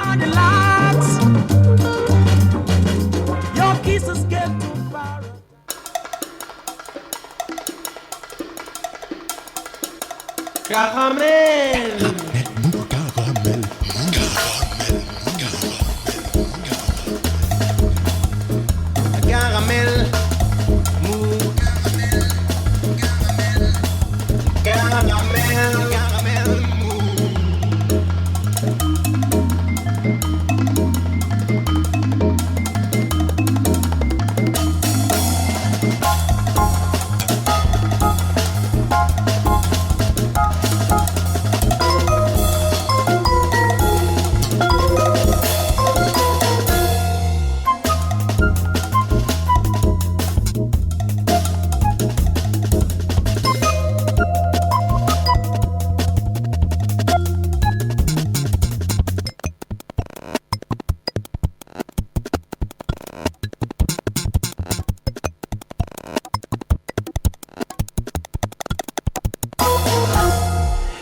on the locks. Your kisses get too far. Caramel. Caramel. Caramel. Caramel. Caramel.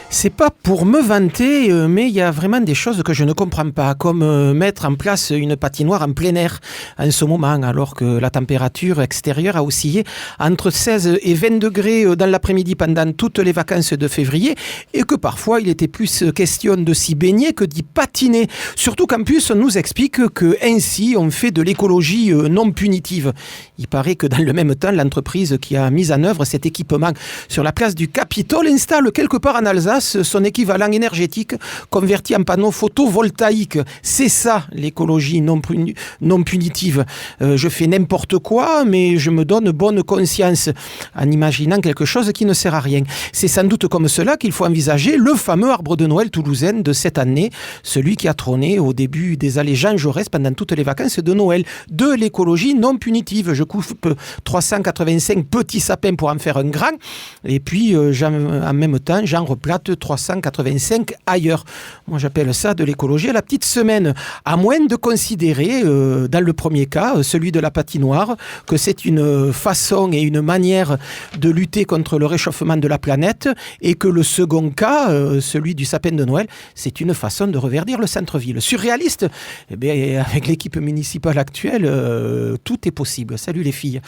C'est pas pour me vanter, mais il y a vraiment des choses que je ne comprends pas, comme mettre en place une patinoire en plein air en ce moment, alors que la température extérieure a oscillé entre 16 et 20 degrés dans l'après-midi pendant toutes les vacances de février, et que parfois il était plus question de s'y baigner que d'y patiner. Surtout qu'en plus, on nous explique que ainsi on fait de l'écologie non punitive. Il paraît que dans le même temps, l'entreprise qui a mis en œuvre cet équipement sur la place du Capitole installe quelque part en Alsace son équivalent énergétique converti en panneau photovoltaïque. C'est ça l'écologie non punitive. Je fais n'importe quoi, mais je me donne bonne conscience en imaginant quelque chose qui ne sert à rien. C'est sans doute comme cela qu'il faut envisager le fameux arbre de Noël toulousain de cette année, celui qui a trôné au début des allées Jean Jaurès pendant toutes les vacances de Noël. De l'écologie non punitive. Je coupe 385 petits sapins pour en faire un grand, et puis en même temps j'en replate 385 ailleurs. Moi j'appelle ça de l'écologie à la petite semaine, à moins de considérer dans le premier cas, celui de la patinoire, que c'est une façon et une manière de lutter contre le réchauffement de la planète, et que le second cas, celui du sapin de Noël, c'est une façon de reverdir le centre-ville. Surréaliste? Eh bien, avec l'équipe municipale actuelle, tout est possible. Salut les filles.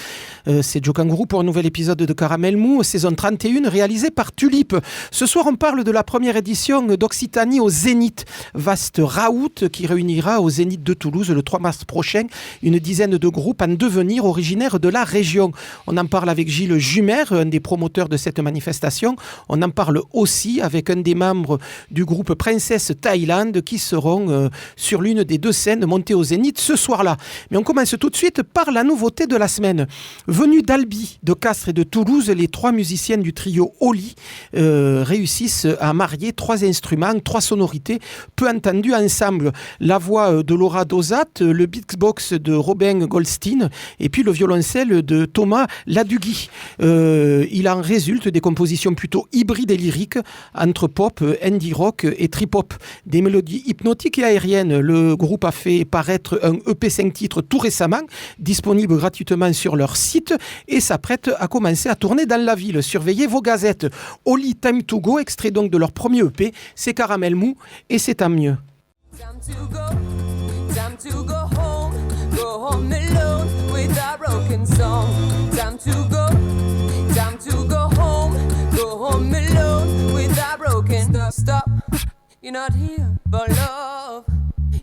C'est Joe Kangourou pour un nouvel épisode de Caramel Mou, saison 31, réalisé par Tulipe. Ce soir, on parle de la première édition d'Occitanie au Zénith. Vaste raout qui réunira au Zénith de Toulouse le 3 mars prochain une dizaine de groupes en devenir originaires de la région. On en parle avec Gilles Jumer, un des promoteurs de cette manifestation. On en parle aussi avec un des membres du groupe Princesse Thaïlande qui seront sur l'une des deux scènes montées au Zénith ce soir-là. Mais on commence tout de suite par la nouveauté de la semaine. Venus d'Albi, de Castres et de Toulouse, les trois musiciennes du trio Oli réussissent à marier trois instruments, trois sonorités peu entendues ensemble. La voix de Laura Dosat, le beatbox de Robin Goldstein et puis le violoncelle de Thomas Ladugui. Il en résulte des compositions plutôt hybrides et lyriques entre pop, indie rock et trip-hop. Des mélodies hypnotiques et aériennes. Le groupe a fait paraître un EP 5 titres tout récemment, disponible gratuitement sur leur site, et s'apprête à commencer à tourner dans la ville. Surveillez vos gazettes. Oli Time to Go, extrait donc de leur premier EP, c'est Caramel Mou, et c'est tant mieux. Time to go home alone with a broken song. Time to go home alone with a broken stop. You're not here for love.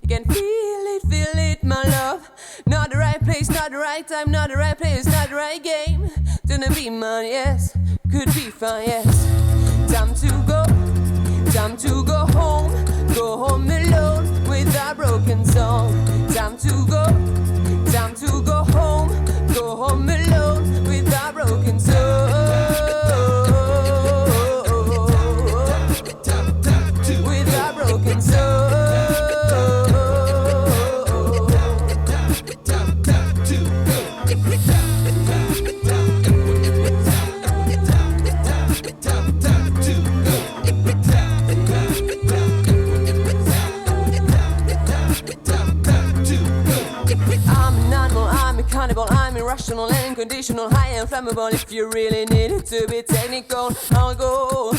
You can feel it, my love. Not the right place, not the right time, not the right place, not the right game. Gonna be mine, yes, could be fine, yes. Time to go home alone with a broken song. Time to go home alone with a broken song. With a broken song. I'm irrational and unconditional, high and flammable. If you really need it to be technical, I'll go.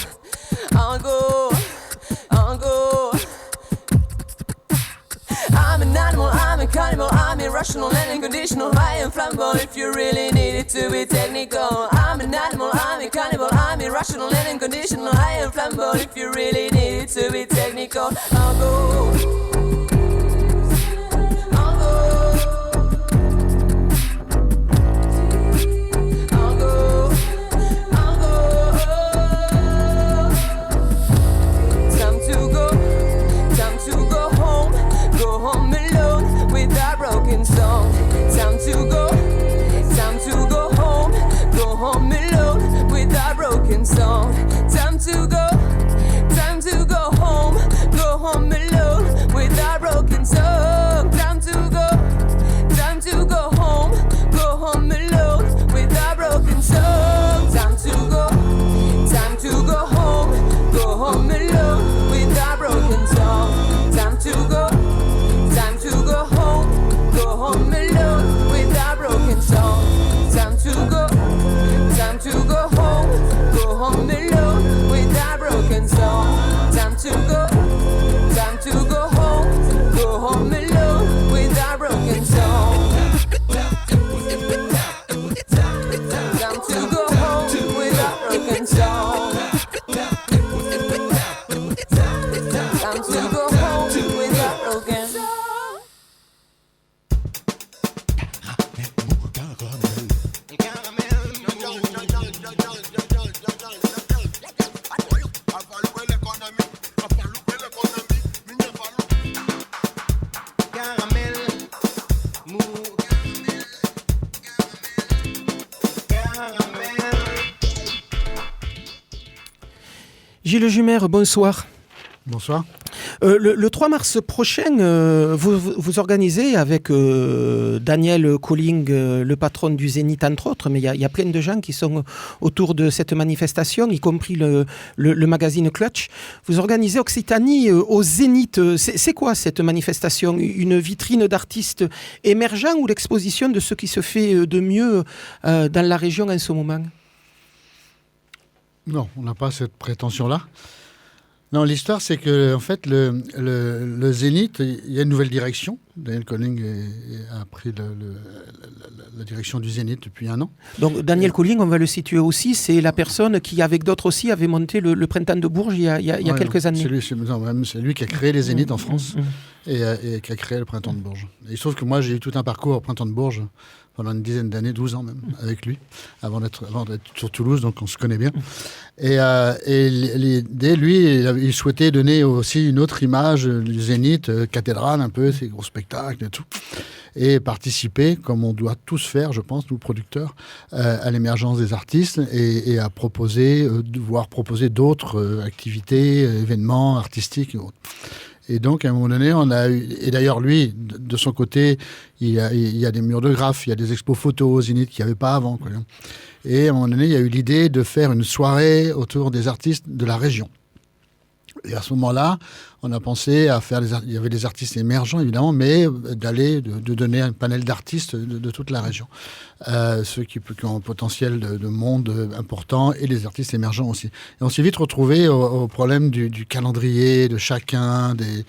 an animal, I'm a cannibal, I'm irrational and unconditional, high and flammable if you really need it to be technical. I'm an animal, I'm a cannibal, I'm irrational and unconditional, high and flammable if you really need it to be technical. I'll go. Song. Time to go home, go home alone with a broken song. Time to go home, go home alone with a broken song. Time to go home, go home alone with a broken song. Time to go home, go home alone with a broken song. Time to go home. Go home alone with a broken song. Time to go home. Go home alone with a broken song. Time to go home. Go home alone with a broken song. Time to go home with a broken song. Time to go home with a broken song. Gilles Jumer, bonsoir. Bonsoir. Le 3 mars prochain, vous organisez avec Daniel Colling, le patron du Zénith, entre autres, mais il y a plein de gens qui sont autour de cette manifestation, y compris le magazine Clutch. Vous organisez Occitanie au Zénith. C'est quoi cette manifestation ? Une vitrine d'artistes émergents ou l'exposition de ce qui se fait de mieux dans la région en ce moment ? Non, on n'a pas cette prétention-là. Non, l'histoire, c'est que en fait, le Zénith, il y a une nouvelle direction. Daniel Colling a pris la direction du Zénith depuis 1 an. Donc Daniel Colling, on va le situer aussi, c'est la personne qui, avec d'autres aussi, avait monté le Printemps de Bourges il y a quelques années. C'est lui qui a créé les Zéniths en France et qui a créé le Printemps de Bourges. Et il se trouve que moi, j'ai eu tout un parcours au Printemps de Bourges pendant une dizaine d'années, 12 ans même, avec lui, avant d'être sur Toulouse, donc on se connaît bien. Et l'idée, lui, il souhaitait donner aussi une autre image du Zénith, cathédrale un peu, ces gros spectacles et tout, et participer, comme on doit tous faire, je pense, nous producteurs, à l'émergence des artistes et à proposer, voire proposer d'autres activités, événements artistiques et autres. Et donc, à un moment donné, on a eu... Et d'ailleurs, lui, de son côté, il y a des murs de graphes, il y a des expos photos au Zénith qu'il n'y avait pas avant, quoi. Et à un moment donné, il y a eu l'idée de faire une soirée autour des artistes de la région. Et à ce moment-là, on a pensé à faire... Il y avait des artistes émergents, évidemment, mais de donner un panel d'artistes de toute la région. Ceux qui ont un potentiel de monde important et les artistes émergents aussi. Et on s'est vite retrouvé au problème du calendrier de chacun, des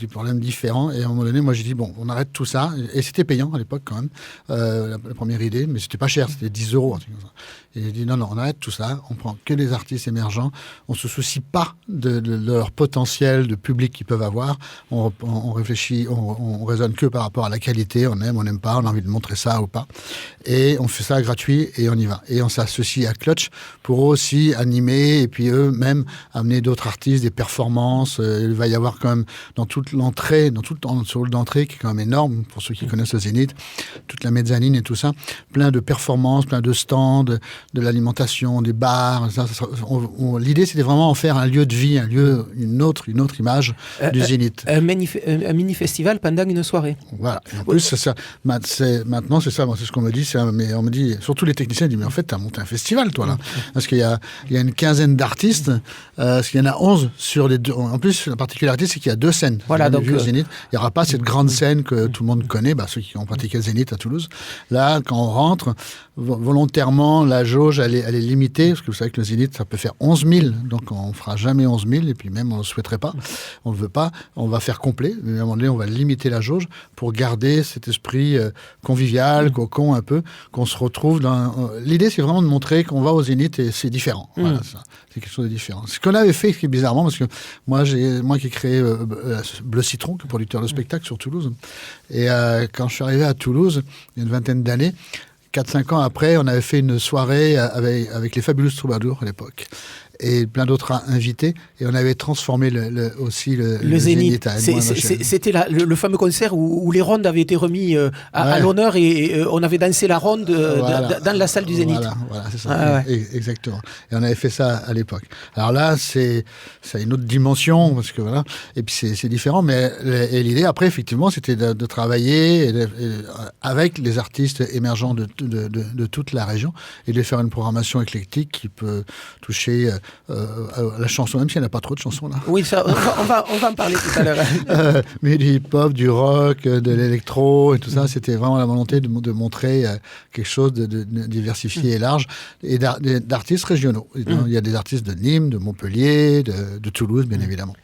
problèmes différents. Et à un moment donné, moi, j'ai dit, bon, on arrête tout ça. Et c'était payant à l'époque, quand même, la première idée, mais c'était pas cher, c'était 10 €. Et j'ai dit, non, on arrête tout ça. On prend que les artistes émergents. On se soucie pas de leur potentiel de public qu'ils peuvent avoir. On réfléchit, on raisonne que par rapport à la qualité. On n'aime pas, on a envie de montrer ça ou pas. Et on fait ça gratuit et on y va. Et on s'associe à Clutch pour aussi animer et puis eux-mêmes amener d'autres artistes, des performances. Il va y avoir quand même dans toute l'entrée, sur l'entrée qui est quand même énorme pour ceux qui connaissent le Zénith, toute la mezzanine et tout ça, plein de performances, plein de stands, de l'alimentation, des bars. L'idée, c'était vraiment en faire un lieu de vie, une autre image du Zénith. Un mini-festival pendant une soirée. Voilà. Et en plus, maintenant, c'est ça. Moi, c'est ce qu'on me dit. Mais on me dit, surtout les techniciens, disent, mais en fait, tu as monté un festival, toi, là. Parce qu'il y a une quinzaine d'artistes, parce qu'il y en a 11 sur les deux. En plus, la particularité, c'est qu'il y a 2 scène. Voilà, Jamais donc, vu au Zénith. Il n'y aura pas cette grande scène que tout le monde connaît, ceux qui ont pratiqué le Zénith à Toulouse. Là, quand on rentre, volontairement, la jauge, elle est limitée, parce que vous savez que le Zénith, ça peut faire 11 000, donc on ne fera jamais 11 000, et puis même, on ne le souhaiterait pas, on ne veut pas, on va faire complet, mais à un moment donné, on va limiter la jauge pour garder cet esprit convivial, cocon un peu, qu'on se retrouve dans... L'idée, c'est vraiment de montrer qu'on va au Zénith et c'est différent. Voilà, ça. C'est quelque chose de différent. Ce qu'on avait fait, ce qui est bizarrement, parce que moi qui ai créé Bleu Citron, qui est producteur de spectacle sur Toulouse, et quand je suis arrivé à Toulouse, il y a une vingtaine d'années, 4-5 ans après, on avait fait une soirée avec les Fabulous Troubadours à l'époque. Et plein d'autres invités. Et on avait transformé aussi le Zénith à C'était le fameux concert où les rondes avaient été remis à l'honneur et on avait dansé la ronde dans la salle du Zénith. Voilà, c'est ça. Exactement. Et on avait fait ça à l'époque. Alors là, c'est une autre dimension, parce que voilà. Et puis c'est différent. Mais l'idée, après, effectivement, c'était de travailler avec les artistes émergents de toute la région et de faire une programmation éclectique qui peut toucher la chanson, même si elle n'a pas trop de chansons là. Oui, ça, on va en parler tout à l'heure. Mais du hip-hop, du rock, de l'électro et tout ça, c'était vraiment la volonté de montrer quelque chose de diversifié et large, et d'artistes régionaux. Il y a des artistes de Nîmes, de Montpellier, de Toulouse, bien évidemment.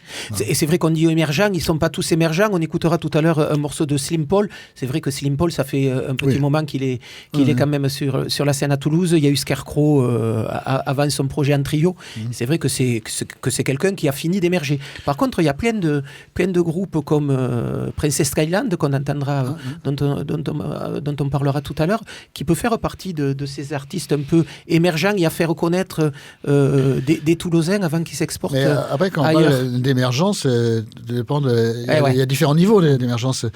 Et c'est vrai qu'on dit émergents, ils ne sont pas tous émergents. On écoutera tout à l'heure un morceau de Slim Paul. C'est vrai que Slim Paul, ça fait un petit moment qu'il est quand même sur la scène à Toulouse. Il y a eu Scarecrow avant son projet en trio. C'est vrai que c'est quelqu'un qui a fini d'émerger. Par contre, il y a plein de groupes comme Princess Skyland, qu'on entendra, dont on parlera tout à l'heure, qui peut faire partie de ces artistes un peu émergents et à faire connaître des Toulousains avant qu'ils s'exportent ailleurs. Après, quand on parle d'émergence, il y a différents niveaux d'émergence.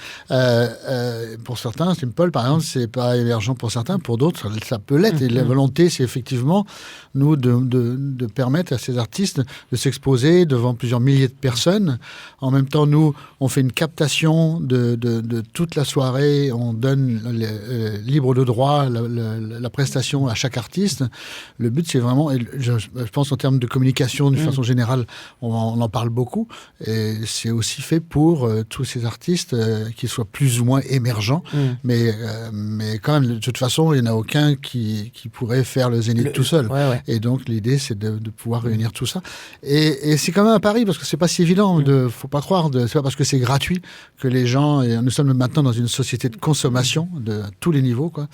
Pour certains, Simple, par exemple, c'est pas émergent pour certains, pour d'autres, ça peut l'être. Et la volonté, c'est effectivement, nous, de permettre à ces artistes de s'exposer devant plusieurs milliers de personnes. En même temps, nous, on fait une captation de toute la soirée, on donne libre de droit la prestation à chaque artiste. Le but, c'est vraiment, et je pense en termes de communication, de façon générale, on en parle beaucoup, et c'est aussi fait pour tous ces artistes qui soient plus ou moins émergents, mais quand même, de toute façon, il n'y en a aucun qui pourrait faire le Zénith tout seul. Et donc, l'idée, c'est de pouvoir réunir tout ça. Et c'est quand même un pari, parce que c'est pas si évident, faut pas croire, c'est pas parce que c'est gratuit que les gens, et nous sommes maintenant dans une société de consommation de tous les niveaux, quoi,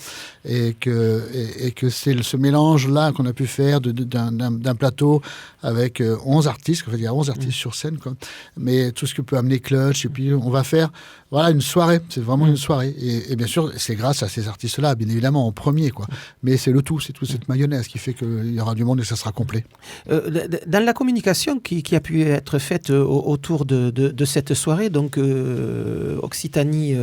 et que c'est ce mélange-là qu'on a pu faire d'un plateau avec 11 artistes, il y a 11 artistes sur scène, quoi. Mais tout ce que peut amener Clutch, et puis on va faire une soirée, c'est vraiment une soirée. Et bien sûr, c'est grâce à ces artistes-là, bien évidemment, en premier, quoi. Mais c'est le tout, c'est toute cette mayonnaise qui fait qu'il y aura du monde et ça sera complet. Dans la communication qui a pu être faite autour de cette soirée, donc Occitanie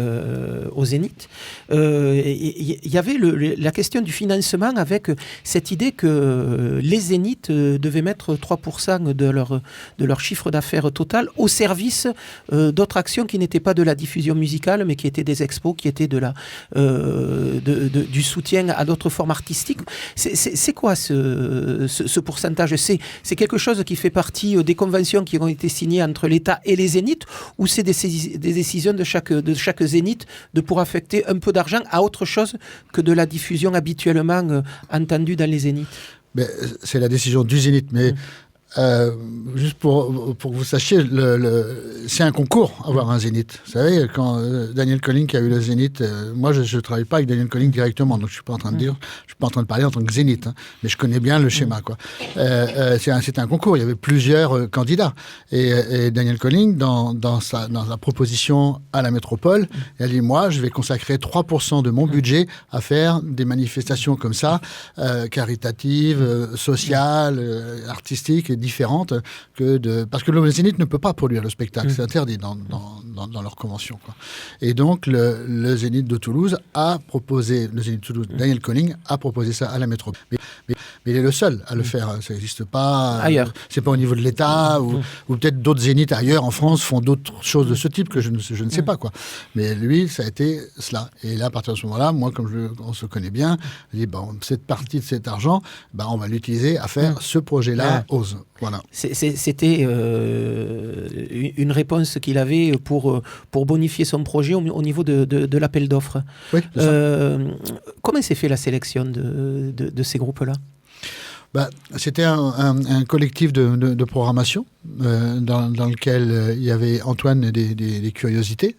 au Zénith, il y avait la question du financement avec cette idée que les Zéniths devaient mettre 3% de leur chiffre d'affaires total au service d'autres actions qui n'étaient pas de la diffusion musicale, mais qui étaient des expos, qui étaient du soutien à d'autres formes artistiques. C'est quoi ce pourcentage? C'est quelque chose qui fait partie des conventions qui ont été signées entre l'État et les Zéniths, ou c'est des décisions de chaque Zénith de pouvoir affecter un peu d'argent à autre chose que de la diffusion habituellement entendue dans les Zéniths? C'est la décision du Zénith, mais juste pour que vous sachiez, c'est un concours avoir un Zénith. Vous savez, quand Daniel Colling qui a eu le Zénith, moi je ne travaille pas avec Daniel Colling directement, donc je ne suis pas en train de parler en tant que Zénith, mais je connais bien le schéma, quoi. C'est un concours, il y avait plusieurs candidats, et Daniel Colling, dans la proposition à la métropole, il a dit, moi je vais consacrer 3% de mon budget à faire des manifestations comme ça, caritatives, sociales, artistiques, différentes parce que le Zénith ne peut pas produire le spectacle, c'est interdit dans leur convention, quoi. Et donc le Zénith de Toulouse a proposé, le Zénith de Toulouse, Daniel Colling a proposé ça à la métropole. Mais Mais il est le seul à le faire. Ça n'existe pas ailleurs. C'est pas au niveau de l'État ou peut-être d'autres zéniths ailleurs en France font d'autres choses de ce type que je ne sais pas quoi. Mais lui, ça a été cela. Et là, à partir de ce moment-là, moi, comme on se connaît bien, je dis bon, cette partie de cet argent, on va l'utiliser à faire ce projet-là, OSE. Voilà. C'était une réponse qu'il avait pour bonifier son projet au niveau de l'appel d'offres. Oui, comment s'est fait la sélection de ces groupes-là ? C'était un collectif de programmation dans lequel il y avait Antoine des Curiosités,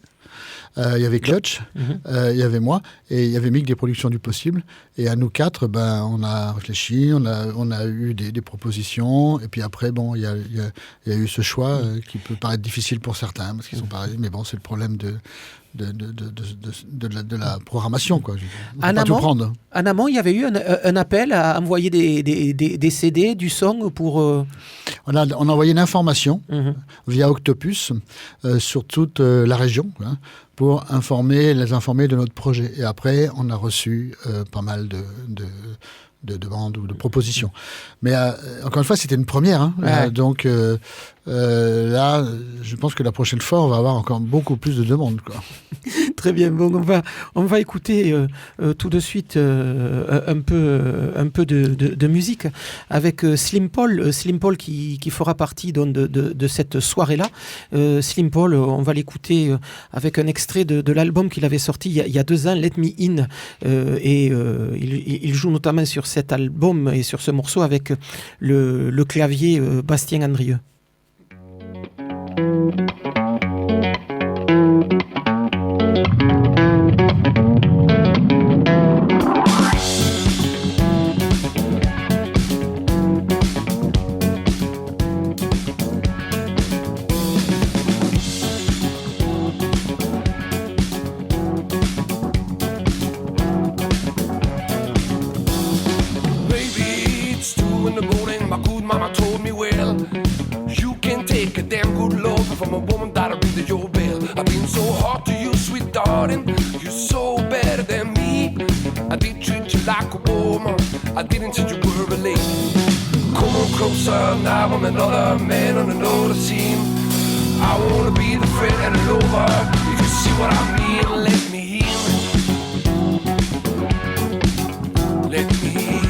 il y avait Clutch, il y avait moi, et il y avait Mick des Productions du Possible. Et à nous quatre, on a réfléchi, on a eu des propositions, et puis après, il y a eu ce choix qui peut paraître difficile pour certains, parce qu'ils sont pareils, mais bon, c'est le problème de la programmation, quoi. On peut pas tout prendre. En amont, il y avait eu un appel à envoyer des CD, du son pour... On a envoyé une information via Octopus sur toute la région, pour les informer de notre projet. Et après, on a reçu pas mal de demandes ou de propositions. Mais encore une fois, c'était une première. Donc là, je pense que la prochaine fois, on va avoir encore beaucoup plus de demandes, quoi. Très bien. Bon, on va écouter tout de suite un peu de musique avec Slim Paul qui fera partie donc, de cette soirée-là. Slim Paul, on va l'écouter avec un extrait de l'album qu'il avait sorti il y a 2 ans, Let Me In. Il joue notamment sur cet album et sur ce morceau avec le clavier Bastien Andrieux. From a woman that'll read your bill. I've been so hard to you, sweet darling. You're so better than me. I did treat you like a woman. I didn't think you were a lady. Come on closer, now I'm another man on another scene. I wanna be the friend and the lover. If you see what I mean, let me in. Let me in.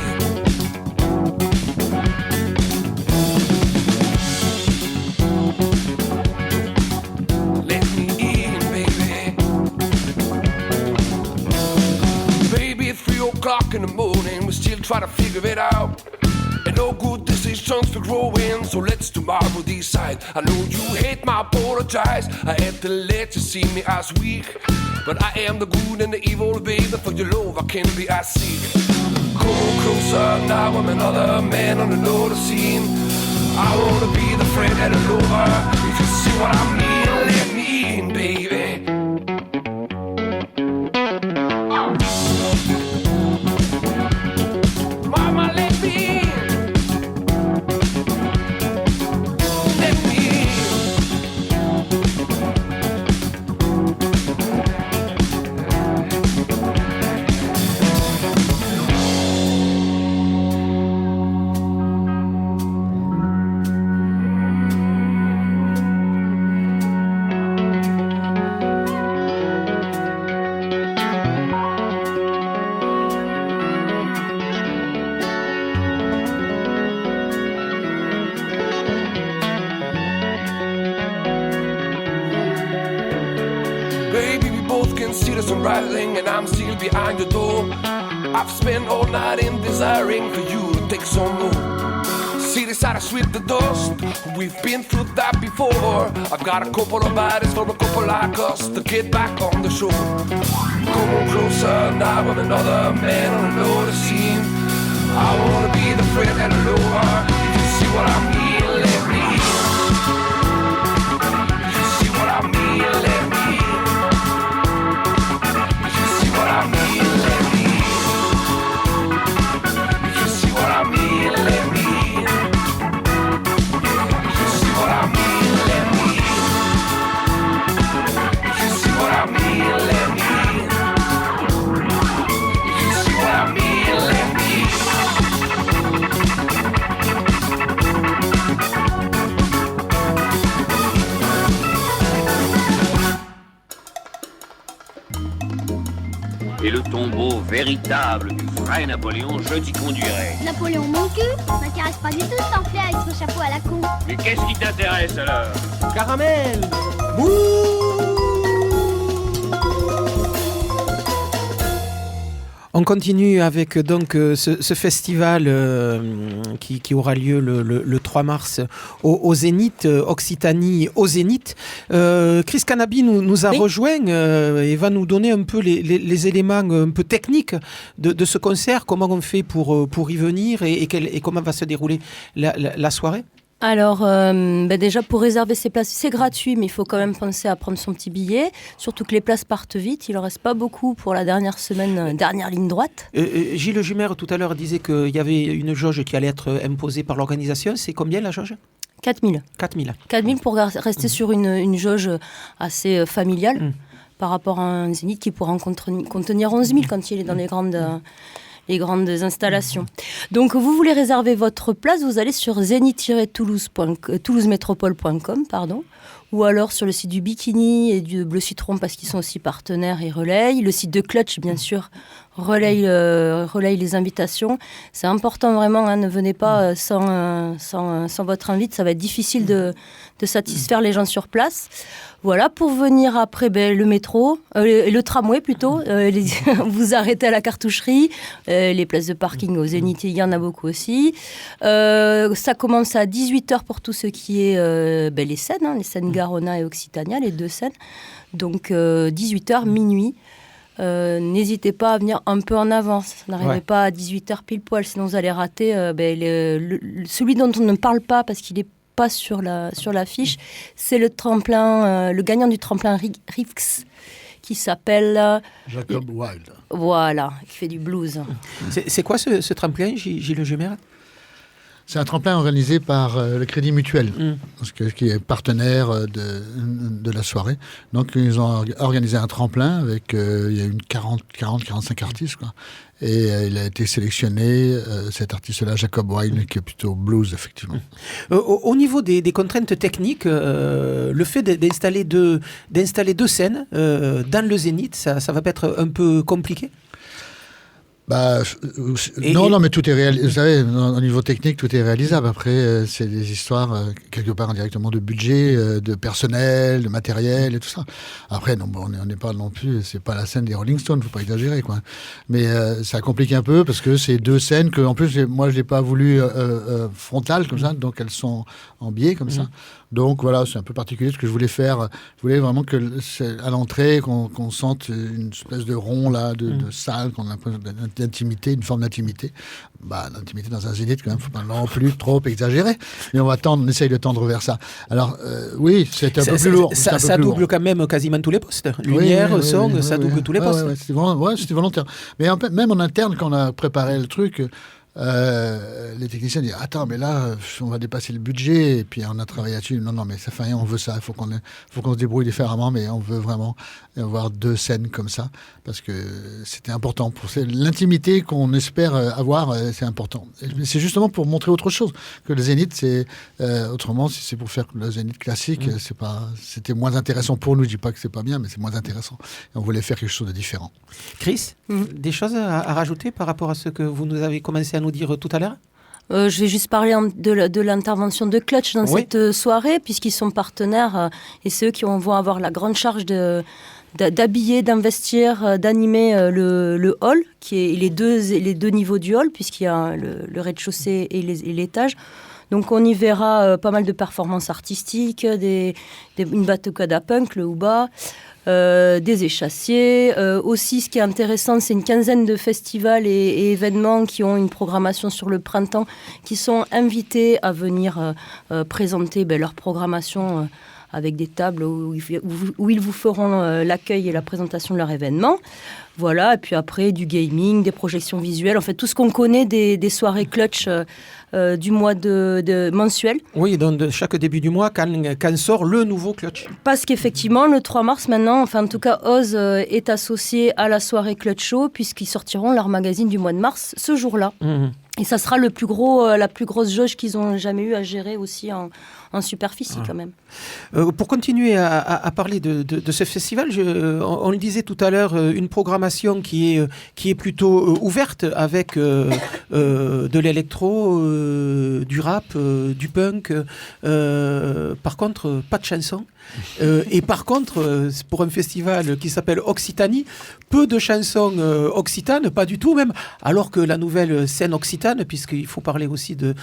In the morning, we still try to figure it out. And no good decisions for growing, so let's tomorrow decide. I know you hate my apologize. I had to let you see me as weak, but I am the good and the evil, baby. For your love, I can be as sick. Come on closer, now I'm another man on another scene. I wanna be the friend and the lover. If you see what I mean, let me in, baby. And I'm still behind the door. I've spent all night in desiring for you to take some more. Cities out of sweep the dust. We've been through that before. I've got a couple of bodies for a couple like us to get back on the shore. Come on closer, now I'm another man on another scene. I wanna be the friend and the lover. If you see what I mean, let me in. If you see what I mean, let me in. I mean, let me in. If you see what I mean, let me in. If you see what I mean, let me in. If you see what I mean, let me in. If you see what I mean, let me in. et le tombeau véritable du vrai Napoléon, je t'y conduirai. Napoléon mon cul m'intéresse pas du tout ce pamphlet avec son chapeau à la con. Mais qu'est-ce qui t'intéresse alors? Caramel. On continue avec donc ce festival qui aura lieu le 3 mars au Zénith, Occitanie au Zénith. Chris Canabi nous a rejoint et va nous donner un peu les éléments un peu techniques de ce concert, comment on fait pour y venir et comment va se dérouler la soirée. Alors, déjà, pour réserver ses places, c'est gratuit, mais il faut quand même penser à prendre son petit billet. Surtout que les places partent vite. Il n'en reste pas beaucoup pour la dernière semaine, dernière ligne droite. Gilles Jumer, tout à l'heure, disait qu'il y avait une jauge qui allait être imposée par l'organisation. C'est combien la jauge ? 4 000. 4 000 pour rester sur une jauge assez familiale par rapport à un Zénith qui pourra en contenir 11 000 quand il est dans les grandes installations. Donc, vous voulez réserver votre place, vous allez sur zénith-toulousemétropole.com, ou alors sur le site du Bikini et du Bleu Citron, parce qu'ils sont aussi partenaires et relayent. Le site de Clutch, bien sûr, relaye les invitations. C'est important vraiment, ne venez pas sans votre invite, ça va être difficile de satisfaire les gens sur place. Voilà, pour venir après, le métro, le tramway plutôt, vous arrêtez à la cartoucherie, les places de parking au Zénith, il y en a beaucoup aussi. Ça commence à 18h pour tout ce qui est les scènes Garona et Occitania, les deux scènes. Donc 18h, minuit. N'hésitez pas à venir un peu en avance. N'arrivez pas à 18h pile poil, sinon vous allez rater celui dont on ne parle pas parce qu'il est pas sur l'affiche, c'est le tremplin, le gagnant du tremplin Rix qui s'appelle Jacob Wild. Voilà, qui fait du blues. C'est quoi ce tremplin, Gilles Jumer ? C'est un tremplin organisé par le Crédit Mutuel, qui est partenaire de la soirée. Donc, ils ont organisé un tremplin avec il y a une 40-45 artistes, quoi. Et il a été sélectionné, cet artiste-là, Jacob Wild, qui est plutôt blues, effectivement. Au niveau des contraintes techniques, le fait d'installer deux scènes dans le Zénith, ça va pas être un peu compliqué ? Non, mais tout est réalisable. Vous savez, au niveau technique, tout est réalisable. Après, c'est des histoires, quelque part, indirectement, de budget, de personnel, de matériel et tout ça. Après, on n'est pas non plus, c'est pas la scène des Rolling Stones, faut pas exagérer, quoi. Mais ça complique un peu parce que c'est deux scènes que, en plus, moi, je l'ai pas voulu frontales, comme ça, donc elles sont en biais, comme ça. Donc voilà, c'est un peu particulier ce que je voulais faire. Je voulais vraiment que à l'entrée, qu'on sente une espèce de rond là, de salle, qu'on a l'impression d'intimité, une forme d'intimité. L'intimité dans un zénith, quand même, faut pas non plus trop exagérer. Mais on essaye de tendre vers ça. Alors oui, c'est un peu plus lourd. Ça double quand même quasiment tous les postes. Lumière, son, ça double tous les postes. C'était volontaire. Mais même en interne, quand on a préparé le truc. Les techniciens disent attends, mais là on va dépasser le budget, et puis on a travaillé là-dessus. Non, mais ça fait rien, on veut ça, il faut qu'on se débrouille différemment, mais on veut vraiment avoir deux scènes comme ça parce que c'était important pour l'intimité qu'on espère avoir, c'est important. C'est justement pour montrer autre chose que le Zénith. C'est autrement, si c'est pour faire le Zénith classique, c'était moins intéressant pour nous. Je dis pas que c'est pas bien, mais c'est moins intéressant. Et on voulait faire quelque chose de différent. Chris, des choses à rajouter par rapport à ce que vous nous avez commencé à nous dire tout à l'heure? Je vais juste parler de l'intervention de Clutch dans cette soirée, puisqu'ils sont partenaires et c'est eux qui vont avoir la grande charge d'habiller, d'investir, d'animer le hall, qui est les deux niveaux du hall, puisqu'il y a le rez-de-chaussée et l'étage. Donc on y verra pas mal de performances artistiques, une batucada punk, le houba, des échassiers. Aussi, ce qui est intéressant, c'est une quinzaine de festivals et événements qui ont une programmation sur le printemps, qui sont invités à venir présenter leur programmation avec des tables où ils vous feront l'accueil et la présentation de leur événement. Voilà, et puis après, du gaming, des projections visuelles, en fait, tout ce qu'on connaît des soirées Clutch du mois de mensuel. Oui, donc de chaque début du mois, quand sort le nouveau Clutch. Parce qu'effectivement, le 3 mars maintenant, enfin en tout cas, Oz est associé à la soirée Clutch Show, puisqu'ils sortiront leur magazine du mois de mars ce jour-là. Et ça sera la plus grosse jauge qu'ils ont jamais eu à gérer aussi en superficie quand même. Pour continuer à parler de ce festival, on le disait tout à l'heure, une programmation qui est plutôt ouverte avec de l'électro, du rap, du punk. Par contre, pas de chansons. Et par contre, pour un festival qui s'appelle Occitanie, peu de chansons occitanes, pas du tout même, alors que la nouvelle scène occitane, puisqu'il faut parler aussi de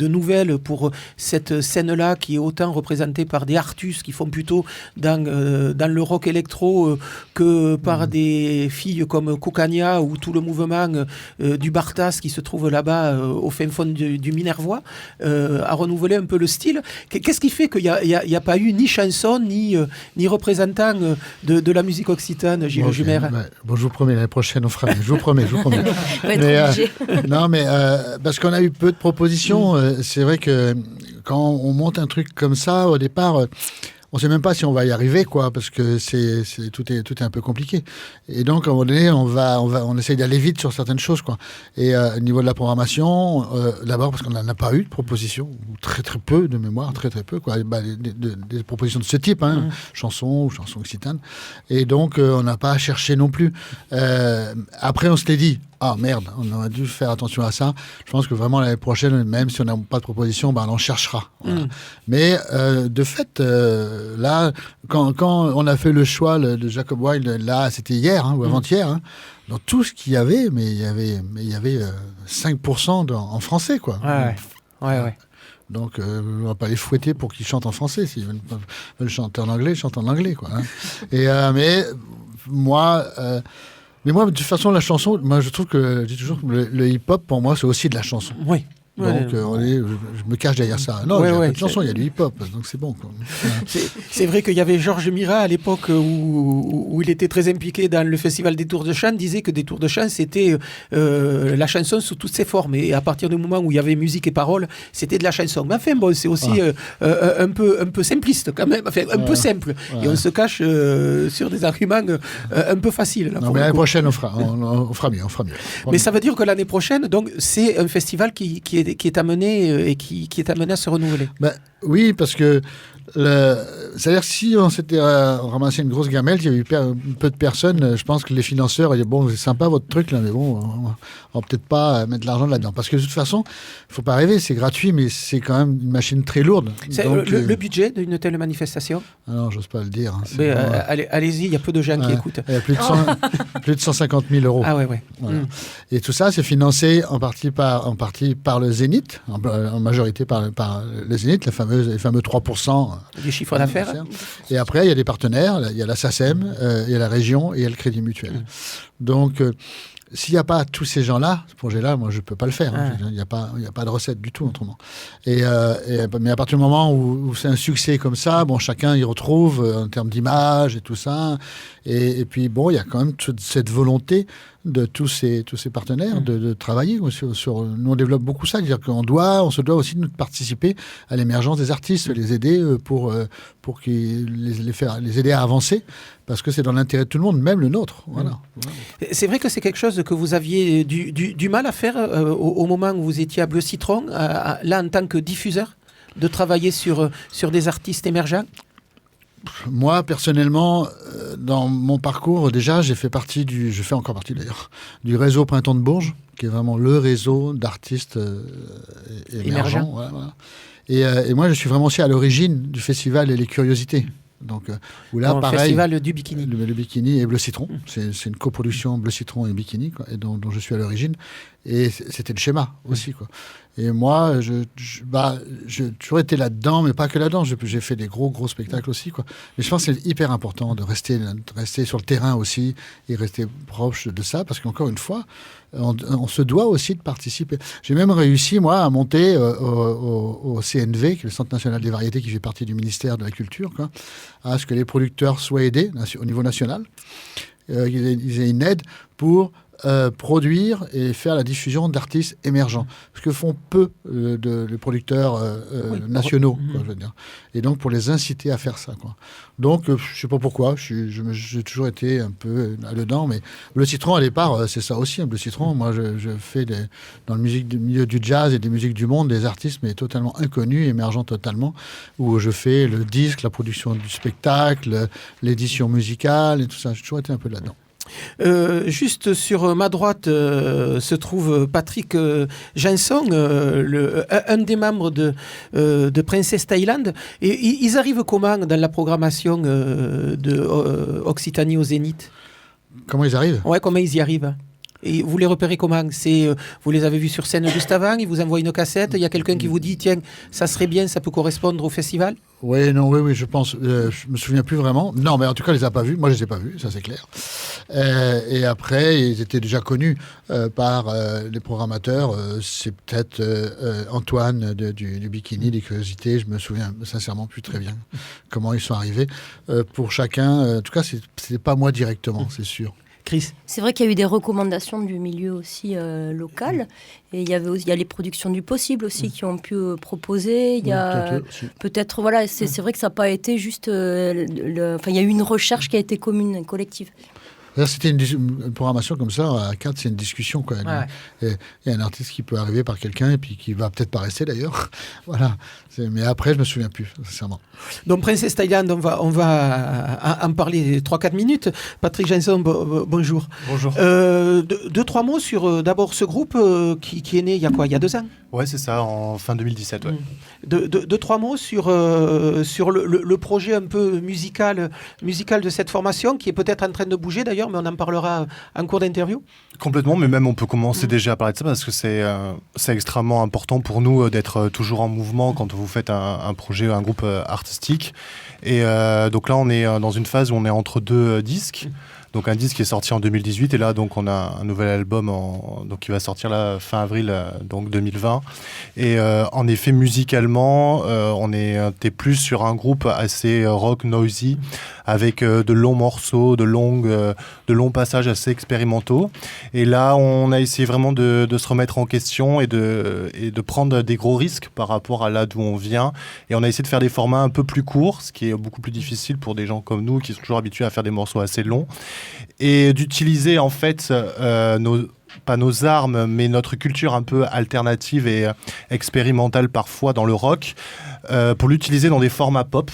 nouvelles pour cette scène-là qui est autant représentée par des artus qui font plutôt dans le rock électro que par des filles comme Cocania ou tout le mouvement du Bartas qui se trouve là-bas au fin fond du Minervois, à renouveler un peu le style. Qu'est-ce qui fait qu'il n'y a pas eu ni chanson ni représentant de la musique occitane, Gilles Jumer? Bon, je vous promets, l'année prochaine, on fera mieux. Je vous promets. Non, mais parce qu'on a eu peu de propositions. C'est vrai que quand on monte un truc comme ça, au départ, on ne sait même pas si on va y arriver, quoi, parce que tout est un peu compliqué. Et donc, à un moment donné, on essaye d'aller vite sur certaines choses, quoi. Et au niveau de la programmation, d'abord parce qu'on n'en a pas eu de propositions, ou très très peu de mémoire, très très peu, quoi. Des propositions de ce type, chansons ou chansons occitanes. Et donc, on n'a pas cherché non plus. Après, on se l'est dit. Ah merde, on aurait dû faire attention à ça. Je pense que vraiment l'année prochaine, même si on n'a pas de proposition, on en cherchera. Voilà. Mais de fait, là, quand on a fait le choix de Jacob Wilde, là, c'était hier ou avant-hier, dans tout ce qu'il y avait, mais il y avait 5% en français, quoi. Ouais. Donc, on va pas les fouetter pour qu'ils chantent en français. S'ils veulent chanter en anglais, ils chantent en anglais, quoi. Et mais moi, de toute façon, la chanson, moi, je trouve que, je dis toujours, le hip-hop, pour moi, c'est aussi de la chanson. Oui. Donc, je me cache derrière ça. Non, il y a pas de chanson, il y a du hip-hop, donc c'est bon, quoi. C'est vrai qu'il y avait Georges Mira à l'époque où il était très impliqué dans le festival des Tours de Chant, disait que des Tours de Chant, c'était la chanson sous toutes ses formes. Et à partir du moment où il y avait musique et paroles, c'était de la chanson. Mais enfin, bon, c'est aussi un peu simpliste, quand même. Enfin, un peu simple. Ouais. Et on se cache sur des arguments un peu faciles. Là, non, mais l'année prochaine, on fera mieux. Mais ça veut dire que l'année prochaine, donc, c'est un festival qui est amené et qui est amené à se renouveler. Oui, parce que c'est-à-dire que si on s'était ramassé une grosse gamelle, il y avait eu peu de personnes, je pense que les financeurs disaient bon, c'est sympa votre truc là, mais bon, on va peut-être pas mettre de l'argent là-dedans. Parce que de toute façon, il ne faut pas rêver, c'est gratuit, mais c'est quand même une machine très lourde. Donc, le budget d'une telle manifestation? Non, j'ose pas le dire. Mais allez-y, il y a peu de gens qui écoutent. Il y a plus de 150 000 euros. Ah ouais. Voilà. Et tout ça, c'est financé en partie par le Zénith, en majorité par le Zénith, les fameux 3%. Du chiffre d'affaires. Et après, il y a des partenaires, il y a la SACEM, il y a la région et il y a le Crédit Mutuel. Donc, s'il n'y a pas tous ces gens-là, ce projet-là, moi, je ne peux pas le faire. Il n'y a pas de recette du tout, autrement. Mais à partir du moment où c'est un succès comme ça, bon, chacun y retrouve en termes d'image et tout ça. Et puis, bon, il y a quand même toute cette volonté de tous ces partenaires de travailler sur nous on développe beaucoup ça, c'est-à-dire qu'on se doit aussi de participer à l'émergence des artistes, les aider pour les aider à avancer, parce que c'est dans l'intérêt de tout le monde, même le nôtre. Voilà. C'est vrai que c'est quelque chose que vous aviez du mal à faire au moment où vous étiez à Bleu Citron, là en tant que diffuseur, de travailler sur des artistes émergents. Moi, personnellement, dans mon parcours, déjà, je fais encore partie d'ailleurs, du réseau Printemps de Bourges, qui est vraiment le réseau d'artistes émergents. Voilà. Et moi, je suis vraiment aussi à l'origine du festival et les curiosités. Donc, où là, pareil, festival du Bikini. Le Bikini et Bleu Citron. C'est une coproduction Bleu Citron et Bikini, quoi, et dont je suis à l'origine. Et c'était le schéma aussi, quoi. Et moi, j'ai toujours été là-dedans, mais pas que là-dedans. J'ai fait des gros spectacles aussi, quoi. Mais je pense que c'est hyper important de rester sur le terrain aussi et rester proche de ça, parce qu'encore une fois, on se doit aussi de participer. J'ai même réussi, moi, à monter au CNV, qui est le Centre National des Variétés, qui fait partie du ministère de la Culture, quoi, à ce que les producteurs soient aidés au niveau national. Ils aient une aide pour produire et faire la diffusion d'artistes émergents, ce que font peu les producteurs nationaux, quoi, je veux dire. Et donc pour les inciter à faire ça, quoi. Donc je sais pas pourquoi, j'ai toujours été un peu là-dedans, mais Bleu Citron à départ c'est ça aussi, Bleu Citron. Moi je fais dans le milieu du jazz et des musiques du monde des artistes mais totalement inconnus, émergents totalement, où je fais le disque, la production du spectacle, l'édition musicale et tout ça. J'ai toujours été un peu là-dedans. Juste sur ma droite se trouve Patrick Janson, un des membres de Princesse Thaïlande. Et ils arrivent comment dans la programmation de Occitanie au Zénith? Comment ils arrivent? Ouais, comment ils y arrivent? Et vous les repérez comment? Vous les avez vus sur scène juste avant, ils vous envoient une cassette, il y a quelqu'un qui vous dit tiens, ça serait bien, ça peut correspondre au festival? Oui, je pense. Je me souviens plus vraiment. Non, mais en tout cas, on les a pas vus. Moi, je les ai pas vus, ça c'est clair. Et après, ils étaient déjà connus par les programmateurs. C'est peut-être Antoine du Bikini, des Curiosités. Je me souviens sincèrement plus très bien comment ils sont arrivés. Pour chacun, en tout cas, c'est pas moi directement, c'est sûr. Chris. C'est vrai qu'il y a eu des recommandations du milieu aussi local. Et il y a les productions du possible aussi qui ont pu proposer. Il y a peut-être, voilà, c'est vrai que ça n'a pas été juste... il y a eu une recherche qui a été commune, collective. C'était une programmation comme ça, à 4, c'est une discussion, quoi. Il y a un artiste qui peut arriver par quelqu'un et puis qui va peut-être pas rester d'ailleurs. Voilà. Mais après, je me souviens plus, sincèrement. Donc, Princesse Thaïlande, on va en parler 3-4 minutes. Patrick Janson, bonjour. Bonjour. 2-3 mots sur d'abord ce groupe qui est né il y a quoi? Il y a 2 ans? Ouais, c'est ça, en fin 2017. Ouais. 2-3 mots sur le projet un peu musical de cette formation qui est peut-être en train de bouger d'ailleurs, mais on en parlera en cours d'interview. Complètement, mais même on peut commencer déjà à parler de ça parce que c'est extrêmement important pour nous d'être toujours en mouvement quand vous faites un projet, un groupe artistique. Et donc là, on est dans une phase où on est entre 2 disques. Donc un disque qui est sorti en 2018 et là donc on a un nouvel album donc qui va sortir là fin avril donc 2020 et en effet musicalement on était plus sur un groupe assez rock noisy avec de longs morceaux, de longs passages assez expérimentaux et là on a essayé vraiment de se remettre en question et de prendre des gros risques par rapport à là d'où on vient et on a essayé de faire des formats un peu plus courts, ce qui est beaucoup plus difficile pour des gens comme nous qui sont toujours habitués à faire des morceaux assez longs et d'utiliser en fait pas nos armes, mais notre culture un peu alternative et expérimentale parfois dans le rock, pour l'utiliser dans des formats pop.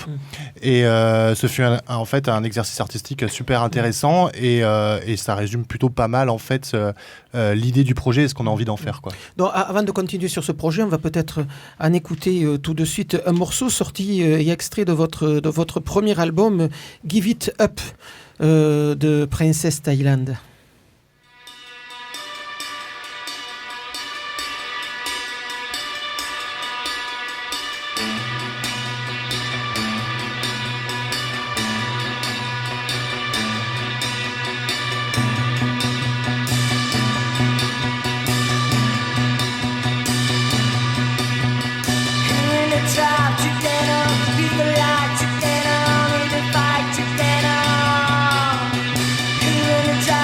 Et ce fut en fait un exercice artistique super intéressant et ça résume plutôt pas mal en fait l'idée du projet et ce qu'on a envie d'en faire, quoi. Donc, avant de continuer sur ce projet, on va peut-être en écouter tout de suite un morceau sorti et extrait de votre premier album, Give It Up, de Princesse Thaïlande.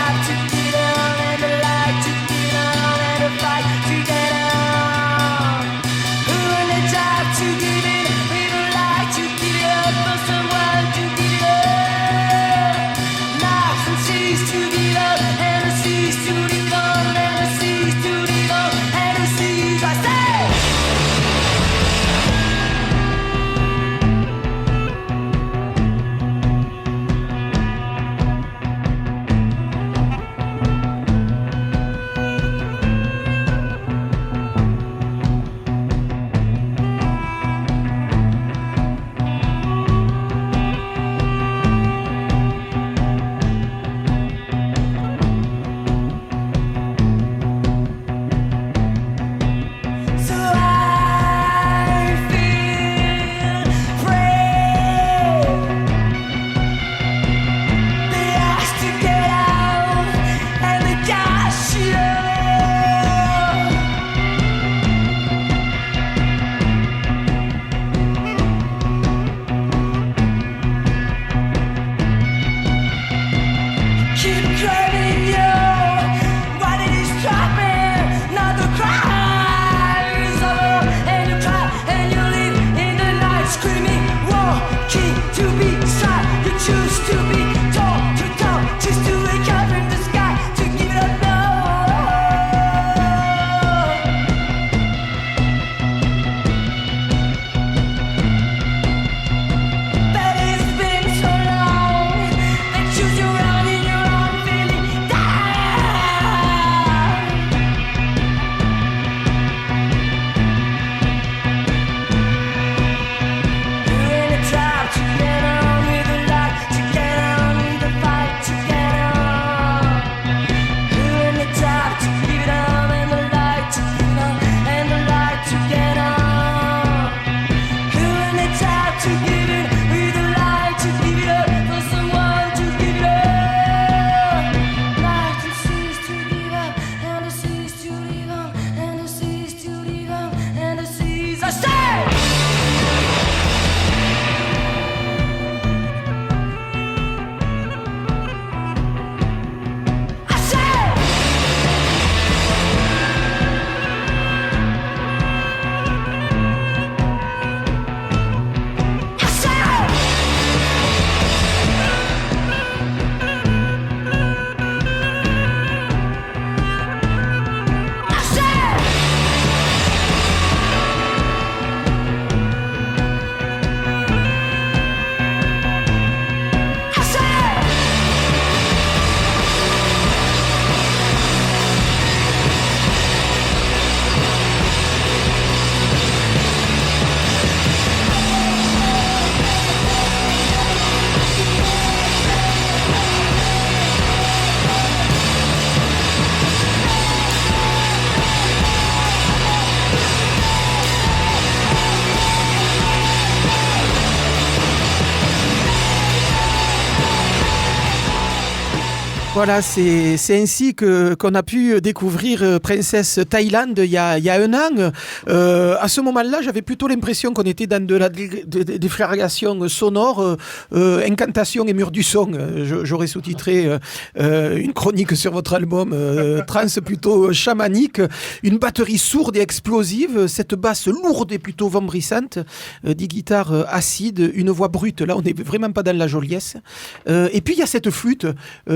Top used to be tall, just to wake up in the sky, to give it up now. But it's been so long that you're around in your own feeling down. You're in a trap to get on with the light, to get on with the fight, to get on. You're in the trap to give it on and the light, to give it on and the light, to get on. You're in the trap to give it with the light, to give it up for someone to give it up. Light to cease to give up and to cease to live on and to cease to live on and to cease. I say. I say. I say. I say. I say. Voilà, c'est ainsi qu'on a pu découvrir Princesse Thaïlande il y a un an. À ce moment-là, j'avais plutôt l'impression qu'on était dans de la déflagration sonore, incantation et mur du son. J'aurais sous-titré une chronique sur votre album, trance plutôt chamanique, une batterie sourde et explosive, cette basse lourde et plutôt vombrissante, 10 guitares acides, une voix brute. Là, on n'est vraiment pas dans la joliesse. Et puis, il y a cette flûte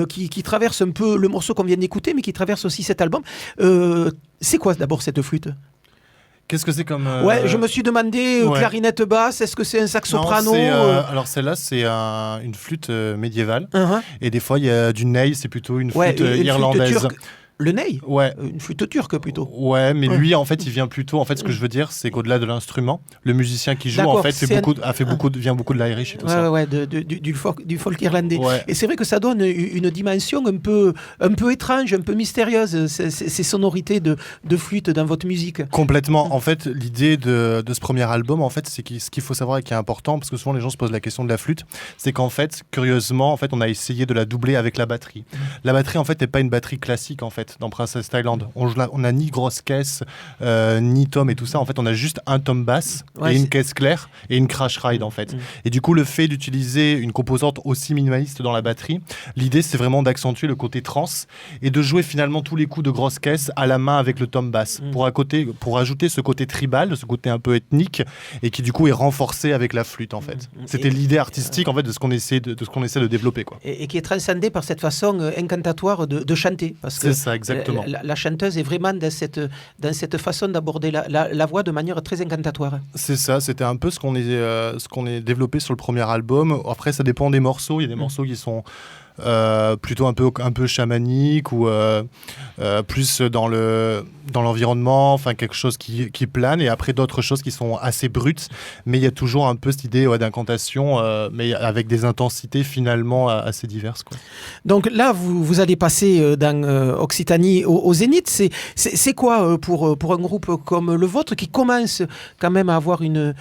qui traverse un peu le morceau qu'on vient d'écouter, mais qui traverse aussi cet album. C'est quoi d'abord cette flûte ? Qu'est-ce que c'est comme... Ouais, je me suis demandé, ouais. Clarinette basse, est-ce que c'est un sax soprano Alors celle-là, c'est une flûte médiévale. Et des fois, il y a du ney, c'est plutôt une flûte irlandaise. Flûte turque. Le ney ? Ouais. Une flûte turque plutôt. Ouais, mais lui, en fait, il vient plutôt... En fait, ce que je veux dire, c'est qu'au-delà de l'instrument, le musicien qui joue, en fait, vient beaucoup de l'Irish et tout ça. Ouais, du folk irlandais. Ouais. Et c'est vrai que ça donne une dimension un peu étrange, un peu mystérieuse, ces sonorités de flûte dans votre musique. Complètement. En fait, l'idée de ce premier album, en fait, c'est ce qu'il faut savoir et qui est important, parce que souvent les gens se posent la question de la flûte, c'est qu'en fait, curieusement, en fait, on a essayé de la doubler avec la batterie. La batterie, en fait, n'est pas une batterie classique, en fait, dans Princess Thailand. On a ni grosse caisse, ni tom et tout ça. En fait, on a juste un tom basse et une caisse claire et une crash ride, en fait. Et du coup, le fait d'utiliser une composante aussi minimaliste dans la batterie, l'idée, c'est vraiment d'accentuer le côté trance et de jouer finalement tous les coups de grosse caisse à la main avec le tom basse pour ajouter ce côté tribal, ce côté un peu ethnique et qui du coup est renforcé avec la flûte, en fait. C'était l'idée artistique, en fait, de ce qu'on essaie de développer, quoi. Et qui est transcendée par cette façon incantatoire de chanter. Parce que c'est ça, exactement. La chanteuse est vraiment dans cette façon d'aborder la voix de manière très incantatoire. C'est ça, c'était un peu ce qu'on est développé sur le premier album. Après, ça dépend des morceaux. Il y a des morceaux qui sont plutôt un peu chamanique ou plus dans l'environnement, enfin quelque chose qui plane, et après d'autres choses qui sont assez brutes, mais il y a toujours un peu cette idée d'incantation, mais avec des intensités finalement assez diverses, quoi. Donc là vous allez passer dans Occitanie au Zénith. C'est quoi pour un groupe comme le vôtre qui commence quand même à avoir une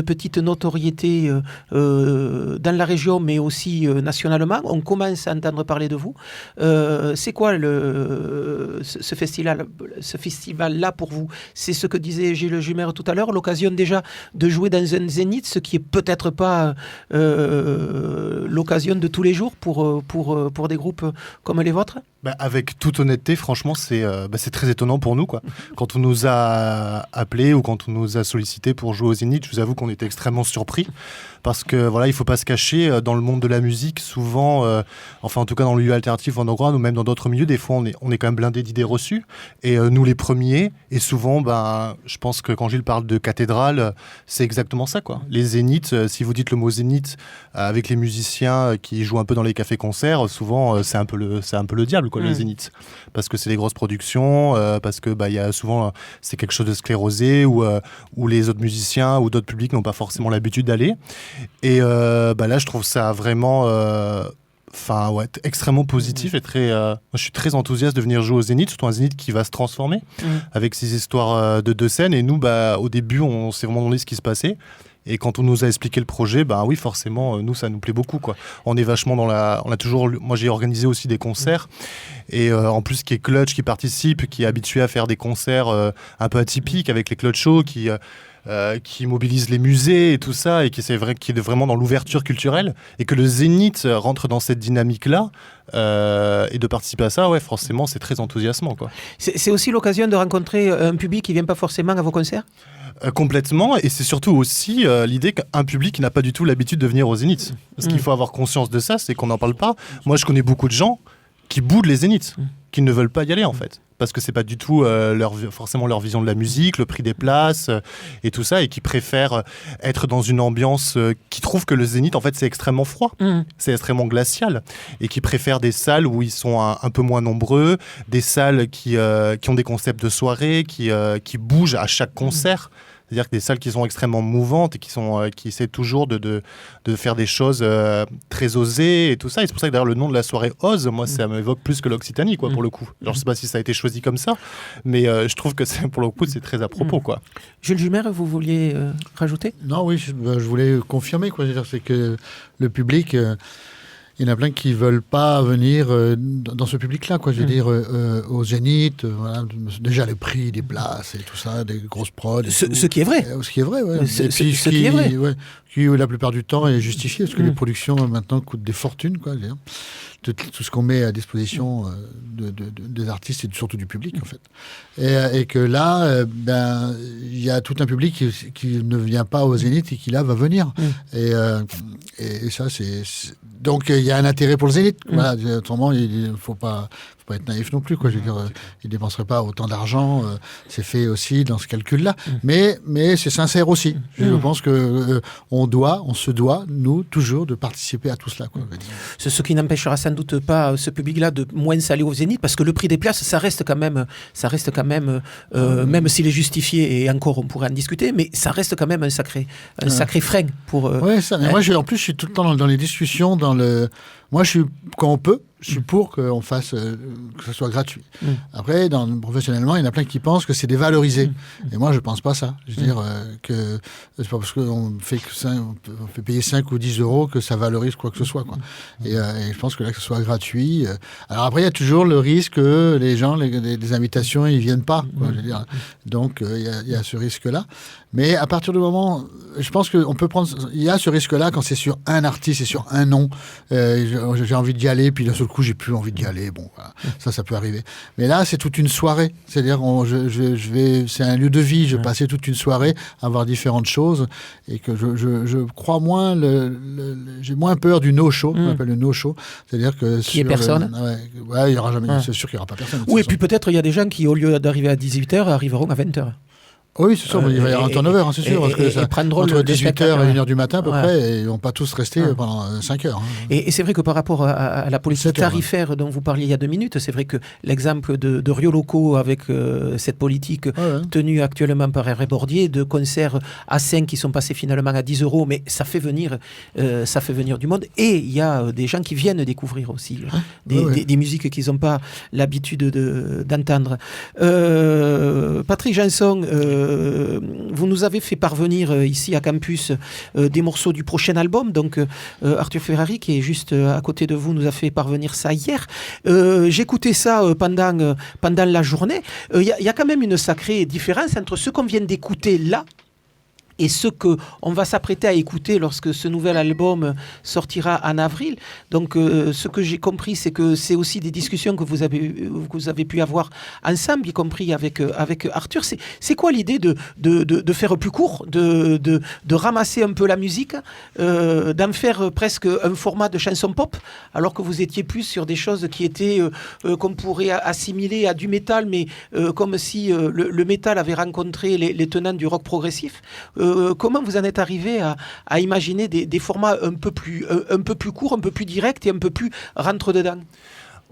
petite notoriété dans la région mais aussi nationalement, on commence à entendre parler de vous. C'est quoi ce festival-là pour vous? C'est ce que disait Gilles Jumer tout à l'heure, l'occasion déjà de jouer dans un zénith, ce qui est peut-être pas l'occasion de tous les jours pour des groupes comme les vôtres? Avec toute honnêteté, franchement, c'est très étonnant pour nous, quoi. Quand on nous a appelés ou quand on nous a sollicités pour jouer au Zénith, je vous avoue qu'on était extrêmement surpris parce que voilà, il faut pas se cacher, dans le monde de la musique, souvent, enfin en tout cas dans le milieu alternatif underground ou même dans d'autres milieux, des fois on est quand même blindé d'idées reçues et nous les premiers, et souvent je pense que quand Gilles parle de cathédrale, c'est exactement ça, quoi. Les Zéniths, si vous dites le mot Zénith avec les musiciens qui jouent un peu dans les cafés-concerts, souvent c'est un peu le diable, quoi, le Zénith, parce que c'est des grosses productions, parce que il y a souvent c'est quelque chose de sclérosé où les autres musiciens ou d'autres publics n'ont pas forcément l'habitude d'aller. Et là, je trouve ça vraiment extrêmement positif et très. Moi, je suis très enthousiaste de venir jouer au Zénith, surtout un Zénith qui va se transformer avec ces histoires de 2 scènes. Et nous, au début, on s'est vraiment demandé ce qui se passait. Et quand on nous a expliqué le projet, oui, forcément, nous, ça nous plaît beaucoup, quoi. On est vachement on a toujours. Moi, j'ai organisé aussi des concerts. Et en plus, qui est Clutch, qui participe, qui est habitué à faire des concerts un peu atypiques avec les Clutch Shows, qui mobilise les musées et tout ça, et qui est vraiment dans l'ouverture culturelle, et que le Zénith rentre dans cette dynamique-là, et de participer à ça, ouais, forcément, c'est très enthousiasmant, quoi. C'est aussi l'occasion de rencontrer un public qui ne vient pas forcément à vos concerts ? Complètement, et c'est surtout aussi l'idée qu'un public qui n'a pas du tout l'habitude de venir au Zénith. Parce qu'il faut avoir conscience de ça, c'est qu'on n'en parle pas. Moi, je connais beaucoup de gens qui boudent les Zéniths, qui ne veulent pas y aller, en fait. Parce que c'est pas du tout forcément leur vision de la musique, le prix des places et tout ça, et qui préfèrent être dans une ambiance qui trouve que le Zénith, en fait, c'est extrêmement froid, c'est extrêmement glacial, et qui préfèrent des salles où ils sont un peu moins nombreux, des salles qui ont des concepts de soirée, qui bougent à chaque concert. C'est-à-dire que des salles qui sont extrêmement mouvantes et qui essaient toujours de faire des choses très osées et tout ça. Et c'est pour ça que d'ailleurs le nom de la soirée Ose, moi, ça m'évoque plus que l'Occitanie, quoi, pour le coup. Alors, je sais pas si ça a été choisi comme ça, mais je trouve que pour le coup, c'est très à propos, quoi. Jules Jumer, vous vouliez rajouter ? Non, oui, je voulais confirmer, quoi. C'est que le public... il y en a plein qui ne veulent pas venir dans ce public-là, quoi. Je veux dire, au Zénith, voilà, déjà les prix des places et tout ça, des grosses prods. Ce qui est vrai. Ce qui est vrai, ouais. Ce qui est vrai. Ouais, qui, la plupart du temps, est justifié, parce que les productions, maintenant, coûtent des fortunes, quoi. Tout ce qu'on met à disposition des artistes et surtout du public, en fait. Et que là, il y a tout un public qui ne vient pas au Zénith et qui, là, va venir. Et ça, c'est... Donc, il y a un intérêt pour le Zénith. Voilà, autrement, il ne faut pas être naïf non plus, quoi. Je veux dire, il ne dépenserait pas autant d'argent. C'est fait aussi dans ce calcul-là. Mais c'est sincère aussi. Je pense qu'on se doit, nous, toujours, de participer à tout cela, quoi. Ce qui n'empêchera sans doute pas ce public-là de moins s'aller au Zénith, parce que le prix des places, ça reste quand même même s'il est justifié, et encore on pourrait en discuter, mais ça reste quand même un sacré frein pour... Ouais, ça. Mais moi, en plus, je suis tout le temps dans les discussions, Moi, quand on peut, je suis pour qu'on fasse, que ce soit gratuit. Après, professionnellement, il y en a plein qui pensent que c'est dévalorisé. Et moi, je ne pense pas ça. Je veux dire que c'est pas parce qu'on fait payer 5 ou 10 euros que ça valorise quoi que ce soit, quoi. Et je pense que là, que ce soit gratuit. Alors après, il y a toujours le risque que les gens, les invitations, ils ne viennent pas, quoi, je veux dire. Donc, il y a ce risque-là. Mais à partir du moment, je pense qu'on peut prendre... Il y a ce risque-là quand c'est sur un artiste et sur un nom. J'ai envie d'y aller, puis d'un seul coup, j'ai plus envie d'y aller. Bon, voilà. Ça peut arriver. Mais là, c'est toute une soirée. C'est-à-dire, c'est un lieu de vie. Je vais passer toute une soirée à voir différentes choses. Et que je crois moins... j'ai moins peur du no-show, qu'on appelle le no-show. C'est-à-dire que... Qu'il n'y ait personne. Il y aura jamais... C'est sûr qu'il n'y aura pas personne. Oui, et puis peut-être, il y a des gens qui, au lieu d'arriver à 18h, arriveront à 20h. Oui, c'est sûr, il va y avoir un turnover, c'est sûr. Parce que entre 18h et 1h du matin, à peu près, ils ne vont pas tous rester pendant 5 heures. Et c'est vrai que par rapport à la politique tarifaire dont vous parliez il y a 2 minutes, c'est vrai que l'exemple de Rio Loco avec cette politique tenue actuellement par Hervé Bordier, de concerts à 5 qui sont passés finalement à 10 euros, mais ça fait venir du monde. Et il y a des gens qui viennent découvrir aussi des musiques qu'ils n'ont pas l'habitude d'entendre. Patrick Janson, vous nous avez fait parvenir ici à Campus des morceaux du prochain album. Donc Arthur Ferrari, qui est juste à côté de vous, nous a fait parvenir ça hier. J'écoutais ça pendant la journée. Il y a quand même une sacrée différence entre ce qu'on vient d'écouter là et ce qu'on va s'apprêter à écouter lorsque ce nouvel album sortira en avril. Donc, ce que j'ai compris, c'est que c'est aussi des discussions que vous avez pu avoir ensemble, y compris avec Arthur. C'est quoi l'idée de faire plus court, de ramasser un peu la musique, d'en faire presque un format de chanson pop, alors que vous étiez plus sur des choses qui étaient, qu'on pourrait assimiler à du métal, mais comme si le métal avait rencontré les tenants du rock progressif. Comment vous en êtes arrivé à imaginer des formats un peu plus courts, un peu plus directs et un peu plus rentre-dedans?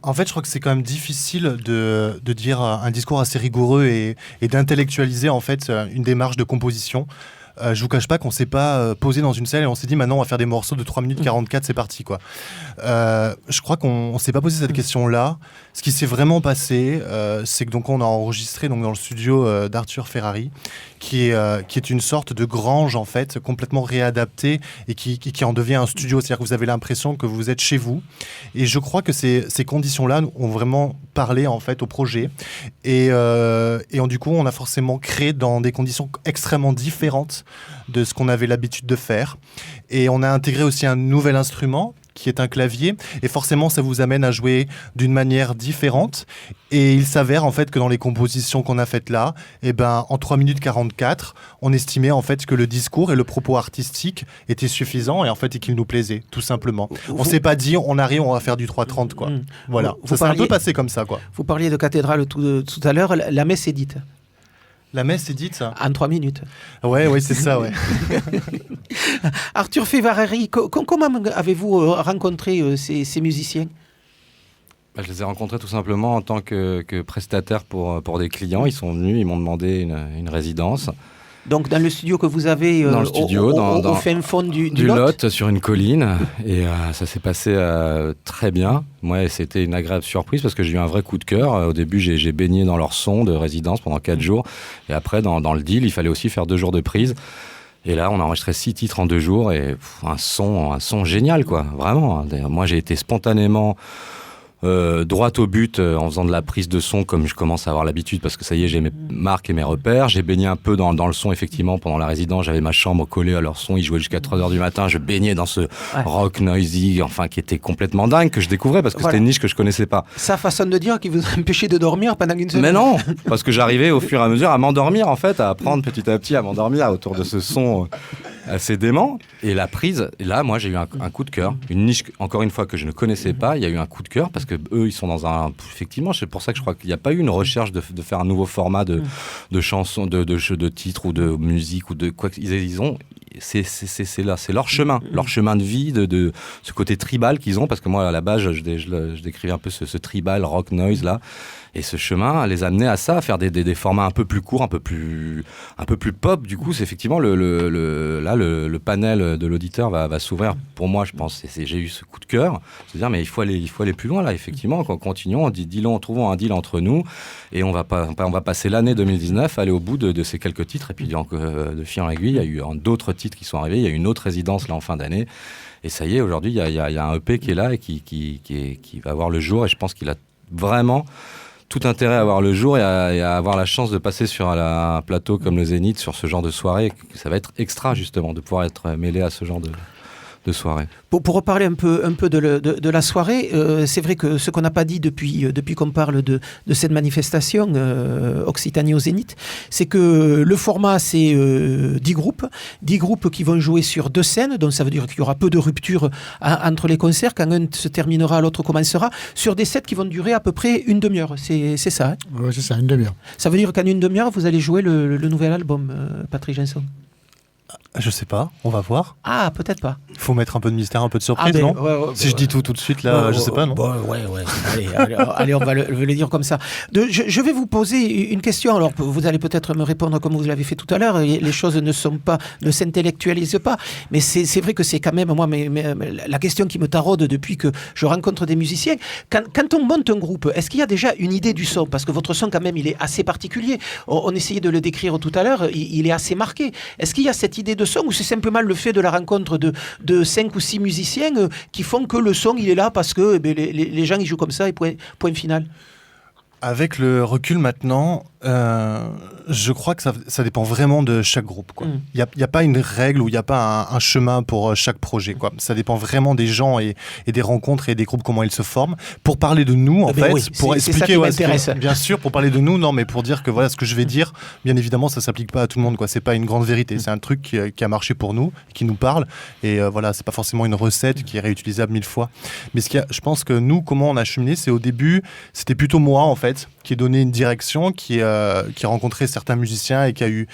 En fait, je crois que c'est quand même difficile de dire un discours assez rigoureux et d'intellectualiser en fait une démarche de composition. Je vous cache pas qu'on s'est pas posé dans une salle et on s'est dit maintenant on va faire des morceaux de 3 minutes 44, c'est parti quoi. Je crois qu'on s'est pas posé cette question-là. Ce qui s'est vraiment passé, c'est que donc on a enregistré donc dans le studio d'Arthur Ferrari, qui est une sorte de grange en fait, complètement réadaptée et qui en devient un studio. C'est-à-dire que vous avez l'impression que vous êtes chez vous. Et je crois que ces conditions-là ont vraiment parlé en fait au projet. Et du coup, on a forcément créé dans des conditions extrêmement différentes de ce qu'on avait l'habitude de faire. Et on a intégré aussi un nouvel instrument qui est un clavier, et forcément ça vous amène à jouer d'une manière différente, et il s'avère en fait que dans les compositions qu'on a faites là, en 3 minutes 44, on estimait en fait que le discours et le propos artistique étaient suffisants, et en fait qu'il nous plaisait, tout simplement. On s'est pas dit on arrive, on va faire du 3:30 quoi. Voilà, ça s'est un peu passé comme ça quoi. Vous parliez de cathédrale tout à l'heure, la messe est dite. La messe est dite, ça. En 3 minutes. Ouais, c'est ça, ouais. Arthur Ferrari, comment avez-vous rencontré ces musiciens ? Je les ai rencontrés tout simplement en tant que prestataire pour des clients. Ils sont venus, ils m'ont demandé une résidence. Donc dans le studio que vous avez dans le studio, au fin fond du Lot, sur une colline, et ça s'est passé très bien. Moi, c'était une agréable surprise parce que j'ai eu un vrai coup de cœur. Au début, j'ai baigné dans leur son de résidence pendant 4 jours, et après dans le deal, il fallait aussi faire 2 jours de prise. Et là, on a enregistré 6 titres en 2 jours, et un son génial, quoi, vraiment. Moi, j'ai été spontanément droit au but en faisant de la prise de son comme je commence à avoir l'habitude, parce que ça y est, j'ai mes marques et mes repères. J'ai baigné un peu dans le son effectivement pendant la résidence. J'avais ma chambre collée à leur son, ils jouaient jusqu'à 3h du matin. Je baignais dans ce rock noisy, enfin qui était complètement dingue, que je découvrais parce que c'était une niche que je connaissais pas. Sa façon de dire qui vous empêchait de dormir pendant une semaine. Mais non, parce que j'arrivais au fur et à mesure à m'endormir en fait, à apprendre petit à petit à m'endormir autour de ce son assez dément. Et la prise, et là moi j'ai eu un coup de cœur, une niche encore une fois que je ne connaissais pas. Il y a eu un coup de cœur parce que eux ils sont dans un, effectivement c'est pour ça que je crois qu'il n'y a pas eu une recherche de faire un nouveau format de chansons, de titres ou de musique ou de quoi ils ont. C'est là, c'est leur chemin de vie, de ce côté tribal qu'ils ont, parce que moi à la base je décrivais un peu ce tribal rock noise là, et ce chemin les amener à ça, à faire des formats un peu plus courts, un peu plus pop. Du coup c'est effectivement le panel de l'auditeur va s'ouvrir pour moi, je pense. J'ai eu ce coup de cœur, se dire mais il faut aller plus loin là, effectivement. Continuons, trouvons un deal entre nous, et on va passer l'année 2019 aller au bout de ces quelques titres, et puis de fil en aiguille il y a eu d'autres titres qui sont arrivés. Il y a une autre résidence là en fin d'année, et ça y est, aujourd'hui il y a un EP qui est là et qui va voir le jour, et je pense qu'il a vraiment tout intérêt à voir le jour et à avoir la chance de passer sur un plateau comme le Zénith, sur ce genre de soirée. Ça va être extra justement de pouvoir être mêlé à ce genre de soirée. Pour reparler un peu de la soirée, c'est vrai que ce qu'on n'a pas dit depuis qu'on parle de cette manifestation Occitanie au Zénith, c'est que le format c'est 10 groupes qui vont jouer sur 2 scènes, donc ça veut dire qu'il y aura peu de rupture entre les concerts. Quand un se terminera, l'autre commencera, sur des sets qui vont durer à peu près une demi-heure. C'est ça, hein? Oui, c'est ça, une demi-heure. Ça veut dire qu'en une demi-heure, vous allez jouer le nouvel album, Patrick Janson? Je sais pas, on va voir. Ah, peut-être pas. Il faut mettre un peu de mystère, un peu de surprise, non? Si je dis tout de suite, là, je sais pas, non? Ouais. Allez, on va le dire comme ça. Je vais vous poser une question. Alors, vous allez peut-être me répondre comme vous l'avez fait tout à l'heure. Les choses ne s'intellectualisent pas. Mais c'est vrai que c'est quand même, moi, la question qui me taraude depuis que je rencontre des musiciens. Quand on monte un groupe, est-ce qu'il y a déjà une idée du son? Parce que votre son, quand même, il est assez particulier. On essayait de le décrire tout à l'heure. Il est assez marqué. Est-ce qu'il y a cette idée de son, ou c'est simplement le fait de la rencontre de 5 ou 6 musiciens qui font que le son il est là parce que les gens ils jouent comme ça et point final? Avec le recul maintenant, je crois que ça dépend vraiment de chaque groupe. Il n'y a pas une règle ou il n'y a pas un chemin pour chaque projet. Ça dépend vraiment des gens et des rencontres et des groupes, comment ils se forment. Pour parler de nous, en fait, pour expliquer... C'est ça qui m'intéresse. Bien sûr, pour parler de nous, non, mais pour dire que voilà, ce que je vais dire, bien évidemment, ça ne s'applique pas à tout le monde. C'est pas une grande vérité. C'est un truc qui a marché pour nous, qui nous parle. Et voilà, c'est pas forcément une recette qui est réutilisable 1000 fois. Mais je pense que nous, comment on a cheminé, c'est au début, c'était plutôt moi, en fait, qui ai donné une direction, qui a rencontré certains musiciens et qui a eu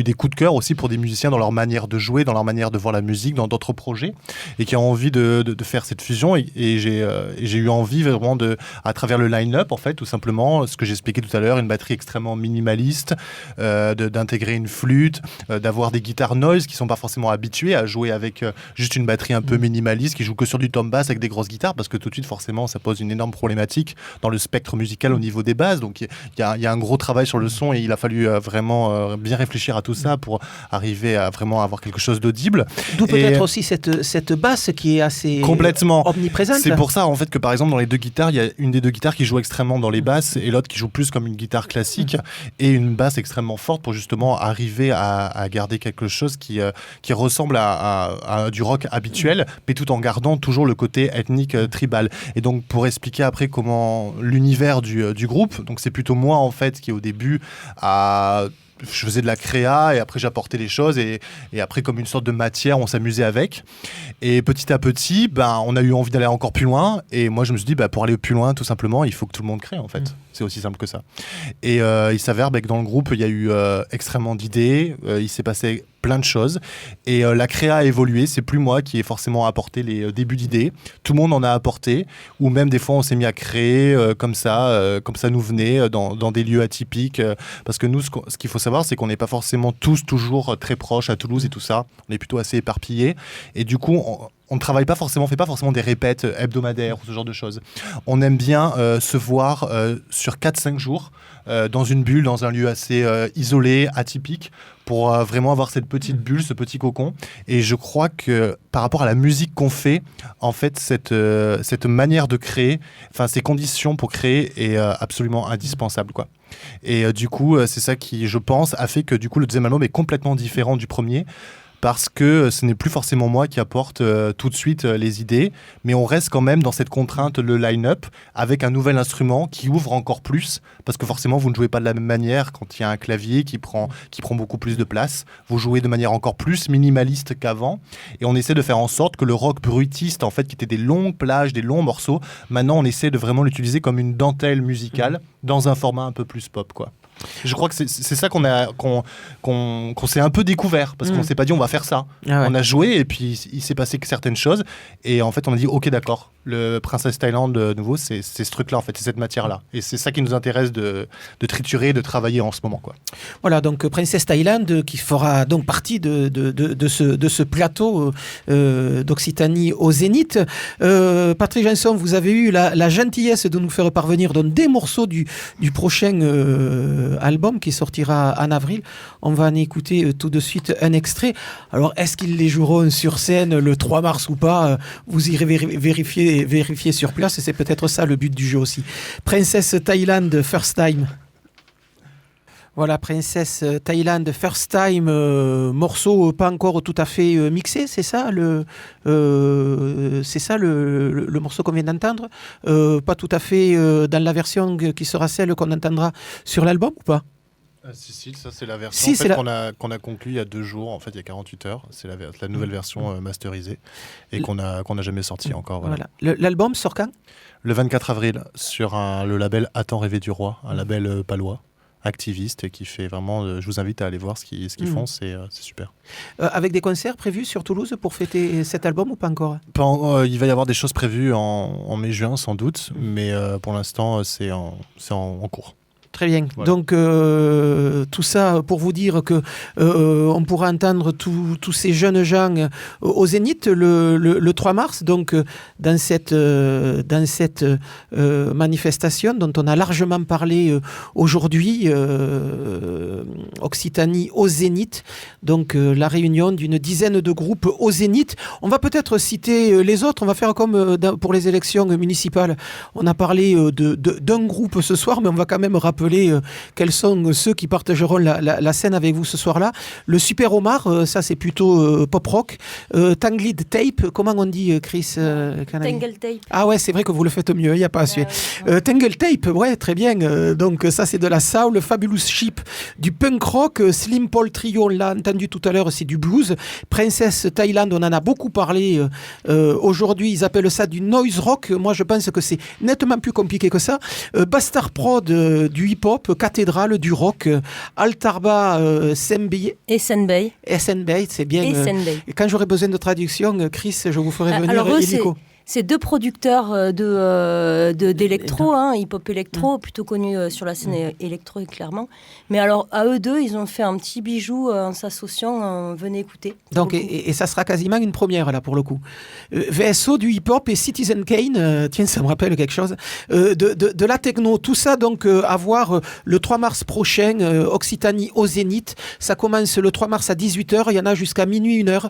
des coups de cœur aussi pour des musiciens dans leur manière de jouer, dans leur manière de voir la musique, dans d'autres projets, et qui a envie de faire cette fusion. Et j'ai eu envie vraiment à travers le line-up, en fait, tout simplement, ce que j'expliquais tout à l'heure, une batterie extrêmement minimaliste, d'intégrer une flûte, d'avoir des guitares noise qui sont pas forcément habituées à jouer avec juste une batterie un peu minimaliste, qui joue que sur du tom bass avec des grosses guitares, parce que tout de suite, forcément, ça pose une énorme problématique dans le spectre musical au niveau des basses. Donc, il y a un gros travail sur le son et il a fallu vraiment bien réfléchir à tout ça pour arriver à vraiment avoir quelque chose d'audible. D'où peut-être aussi cette basse qui est assez complètement omniprésente. C'est pour ça en fait que par exemple dans les deux guitares, il y a une des deux guitares qui joue extrêmement dans les basses et l'autre qui joue plus comme une guitare classique et une basse extrêmement forte pour justement arriver à garder quelque chose qui ressemble à du rock habituel, mais tout en gardant toujours le côté ethnique tribal. Et donc pour expliquer après comment l'univers du groupe, donc c'est plutôt moi en fait qui au début je faisais de la créa et après j'apportais les choses et après comme une sorte de matière on s'amusait avec et petit à petit on a eu envie d'aller encore plus loin et moi je me suis dit pour aller plus loin tout simplement il faut que tout le monde crée en fait. C'est aussi simple que ça et il s'avère que dans le groupe il y a eu extrêmement d'idées, il s'est passé plein de choses et la créa a évolué, c'est plus moi qui ai forcément apporté les débuts d'idées, tout le monde en a apporté ou même des fois on s'est mis à créer comme ça nous venait dans des lieux atypiques parce que nous ce qu'il faut savoir c'est qu'on n'est pas forcément tous toujours très proches à Toulouse et tout ça, on est plutôt assez éparpillés et du coup on ne travaille pas forcément, on fait pas forcément des répètes hebdomadaires ou ce genre de choses. On aime bien se voir sur 4-5 jours dans une bulle, dans un lieu assez isolé, atypique, pour vraiment avoir cette petite bulle, ce petit cocon. Et je crois que par rapport à la musique qu'on fait, en fait, cette manière de créer, ces conditions pour créer est absolument indispensable, quoi. Et du coup, c'est ça qui, je pense, a fait que du coup, le deuxième album est complètement différent du premier. Parce que ce n'est plus forcément moi qui apporte tout de suite les idées, mais on reste quand même dans cette contrainte, le line-up, avec un nouvel instrument qui ouvre encore plus, parce que forcément vous ne jouez pas de la même manière quand il y a un clavier qui prend beaucoup plus de place, vous jouez de manière encore plus minimaliste qu'avant, et on essaie de faire en sorte que le rock bruitiste, en fait, qui était des longues plages, des longs morceaux, maintenant on essaie de vraiment l'utiliser comme une dentelle musicale, dans un format un peu plus pop, quoi. Je crois que c'est ça qu'on s'est un peu découvert parce qu'on s'est pas dit on va faire ça. On a joué et puis il s'est passé certaines choses et en fait on a dit ok d'accord, le Princess Thailand de nouveau c'est ce truc là en fait, c'est cette matière là et c'est ça qui nous intéresse de triturer, de travailler en ce moment, quoi. Voilà, donc Princess Thailand qui fera donc partie de ce plateau d'Occitanie au Zénith. Patrick Janson, vous avez eu la gentillesse de nous faire parvenir donc des morceaux du prochain album qui sortira en avril. On va en écouter tout de suite un extrait. Alors, est-ce qu'ils les joueront sur scène le 3 mars ou pas? Vous irez vérifier sur place et c'est peut-être ça le but du jeu aussi. Princess Thailand First Time. Voilà, Princess Thailand First Time, morceau pas encore tout à fait mixé, c'est ça le morceau qu'on vient d'entendre, pas tout à fait dans la version qui sera celle qu'on entendra sur l'album ou pas? Si, ça c'est la version qu'on a conclue il y a 2 jours, en fait il y a 48 heures, c'est la nouvelle version masterisée et qu'on a jamais sortie encore. Voilà. L'album sort quand? Le 24 avril sur le label Attends rêver du roi, un label palois. Activiste et qui fait vraiment, je vous invite à aller voir ce qu'ils font, c'est super. Avec des concerts prévus sur Toulouse pour fêter cet album ou pas encore? Il va y avoir des choses prévues en mai-juin sans doute, mais pour l'instant c'est en cours. Très bien. Voilà. Donc, tout ça pour vous dire que on pourra entendre tous ces jeunes gens au Zénith le 3 mars, donc dans cette manifestation dont on a largement parlé aujourd'hui, Occitanie au Zénith, donc la réunion d'une dizaine de groupes au Zénith. On va peut-être citer les autres, on va faire comme pour les élections municipales. On a parlé d'un groupe ce soir, mais on va quand même rappeler quels sont ceux qui partageront la scène avec vous ce soir-là. Le Super Omar, ça c'est plutôt pop-rock. Tangled Tape, comment on dit, Chris Tangle Tape. Ah ouais, c'est vrai que vous le faites mieux, il n'y a pas à suivre. Tangle Tape, ouais, très bien. Donc ça c'est de la soul. Fabulous Sheep, du punk rock. Slim Paul Trio, on l'a entendu tout à l'heure, c'est du blues. Princess Thailand, on en a beaucoup parlé. Aujourd'hui, ils appellent ça du noise rock. Moi, je pense que c'est nettement plus compliqué que ça. Bastard Prod, du hip-hop. Cathédrale, du rock. Altarba, Senbei. Et Senbei. Et Senbei, c'est bien. Et Senbei. Et quand j'aurai besoin de traduction, Chris, je vous ferai venir alors, eux, illico. C'est deux producteurs d'électro, hip-hop électro, plutôt connus sur la scène électro, clairement. Mais alors, à eux deux, ils ont fait un petit bijou en s'associant. Venez écouter. Donc, et ça sera quasiment une première, là, pour le coup. VSO, du hip-hop et Citizen Kane, tiens, ça me rappelle quelque chose, de la techno. Tout ça, donc, à voir le 3 mars prochain, Occitanie au Zénith. Ça commence le 3 mars à 18h. Il y en a jusqu'à minuit, 1h.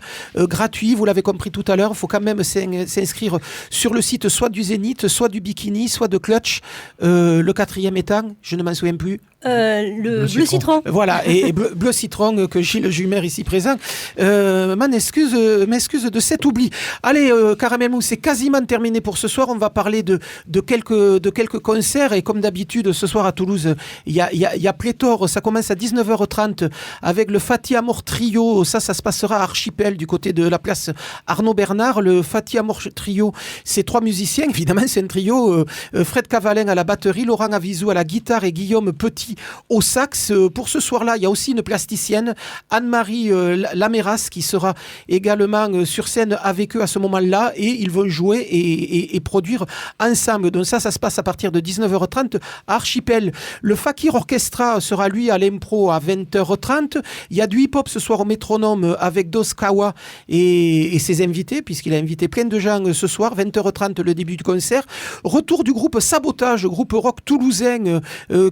Gratuit, vous l'avez compris tout à l'heure. Il faut quand même s'inscrire sur le site soit du Zénith, soit du Bikini, soit de Clutch. Le quatrième étant, je ne m'en souviens plus. Le Bleu Citron. Voilà, et Bleu Citron, que Gilles Jumer ici présent m'excuse de cet oubli. Allez, Caramel Mousse, c'est quasiment terminé pour ce soir. On va parler de quelques concerts, et comme d'habitude, ce soir à Toulouse, il y a pléthore. Ça commence à 19h30 avec le Fatih Amor Trio. Ça se passera à Archipel, du côté de la place Arnaud Bernard. Le Fatih Amor Trio, c'est 3 musiciens, évidemment, c'est un trio. Fred Cavalin à la batterie, Laurent Avizou à la guitare et Guillaume Petit au sax. Pour ce soir-là, il y a aussi une plasticienne, Anne-Marie Laméras, qui sera également sur scène avec eux à ce moment-là, et ils vont jouer et produire ensemble. Donc ça se passe à partir de 19h30 à Archipel. Le Fakir Orchestra sera, lui, à l'impro à 20h30. Il y a du hip-hop ce soir au Métronome avec Doskawa et ses invités, puisqu'il a invité plein de gens ce soir. 20h30, le début du concert. Retour du groupe Sabotage, groupe rock toulousain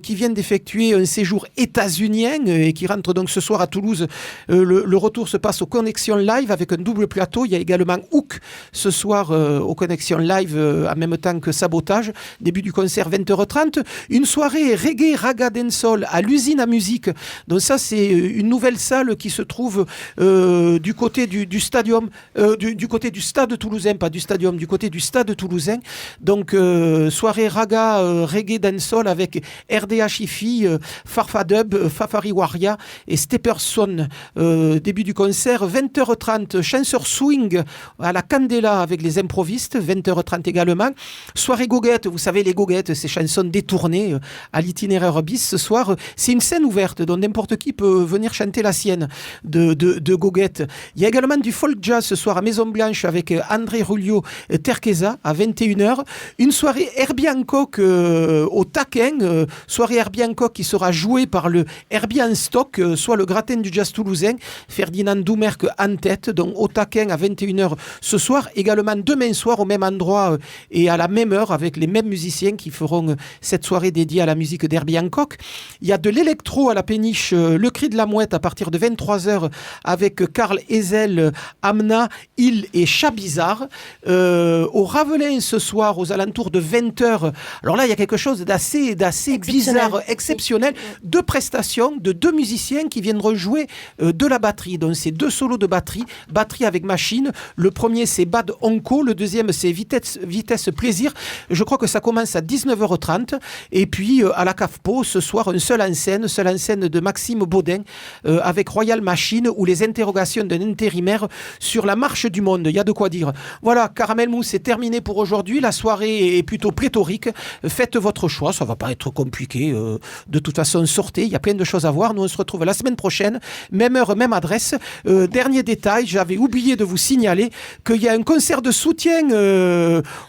qui vient d'effectuer un séjour états-unien et qui rentre donc ce soir à Toulouse. Le retour se passe aux Connexions Live avec un double plateau. Il y a également Hook ce soir aux Connexions Live en même temps que Sabotage. Début du concert 20h30. Une soirée reggae raga dancehall à l'usine à musique. Donc ça, c'est une nouvelle salle qui se trouve du côté du stadium, du côté du stade toulousain, pas du stadium, du côté du stade toulousain. Donc soirée raga reggae dancehall avec RDH IFI, Farfadub, Fafari Waria et Stepperson. Début du concert 20h30, Chanceur Swing à la Candela avec les improvistes, 20h30 également. Soirée goguette, vous savez les goguettes, ces chansons détournées à l'itinéraire bis. Ce soir, c'est une scène ouverte dont n'importe qui peut venir chanter la sienne de goguette. Il y a également du folk jazz ce soir à Maison Blanche avec André Rulio Terqueza à 21h. Une soirée Herbie Hancock au Taquin, soirée Herbie Hancock qui sera jouée par le Herbie en stock, soit le gratin du jazz toulousain, Ferdinand Doumerc en tête, donc au Taquin à 21h ce soir. Également demain soir au même endroit et à la même heure avec les mêmes musiciens qui feront cette soirée dédiée à la musique d'Herbie Hancock. Il y a de l'électro à la péniche, le cri de la mouette à partir de 23h avec Karl Ezel, Amna, Hill et Chat Bizarre. Au Ravelin ce soir aux alentours de 20h. Alors là, il y a quelque chose d'assez bizarre, exceptionnel. 2 prestations de 2 musiciens qui viennent rejouer de la batterie. Donc c'est 2 solos de batterie avec machine. Le premier c'est Bad Onko, le deuxième c'est Vitesse Plaisir. Je crois que ça commence à 19h30. Et puis à la CAFPO ce soir, une seule en scène de Maxime Baudin avec Royal Machine, ou les interrogations d'un intérimaire sur la marche du monde. Il y a de quoi dire. Voilà, Caramel Mousse, c'est terminé pour aujourd'hui. La soirée est plutôt pléthorique. Faites votre choix, ça va pas être compliqué. De toute façon, sortez, il y a plein de choses à voir. Nous, on se retrouve la semaine prochaine, même heure, même adresse. Dernier détail, j'avais oublié de vous signaler qu'il y a un concert de soutien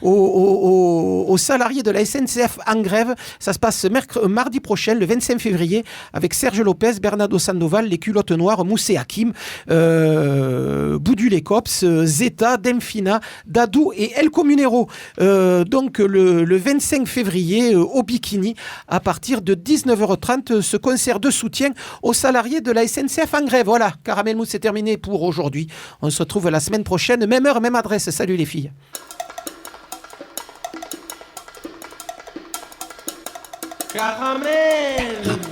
aux salariés de la SNCF en grève. Ça se passe mardi prochain, le 25 février, avec Serge Lopez, Bernardo Sandoval, les Culottes Noires, Moussé Hakim, Boudul Cops, Zeta, Demfina, Dadou et El Comunero. Donc le 25 février au Bikini, à partir de 19h30, ce concert de soutien aux salariés de la SNCF en grève. Voilà, Caramel Mousse, c'est terminé pour aujourd'hui. On se retrouve la semaine prochaine, même heure, même adresse. Salut les filles. Caramel.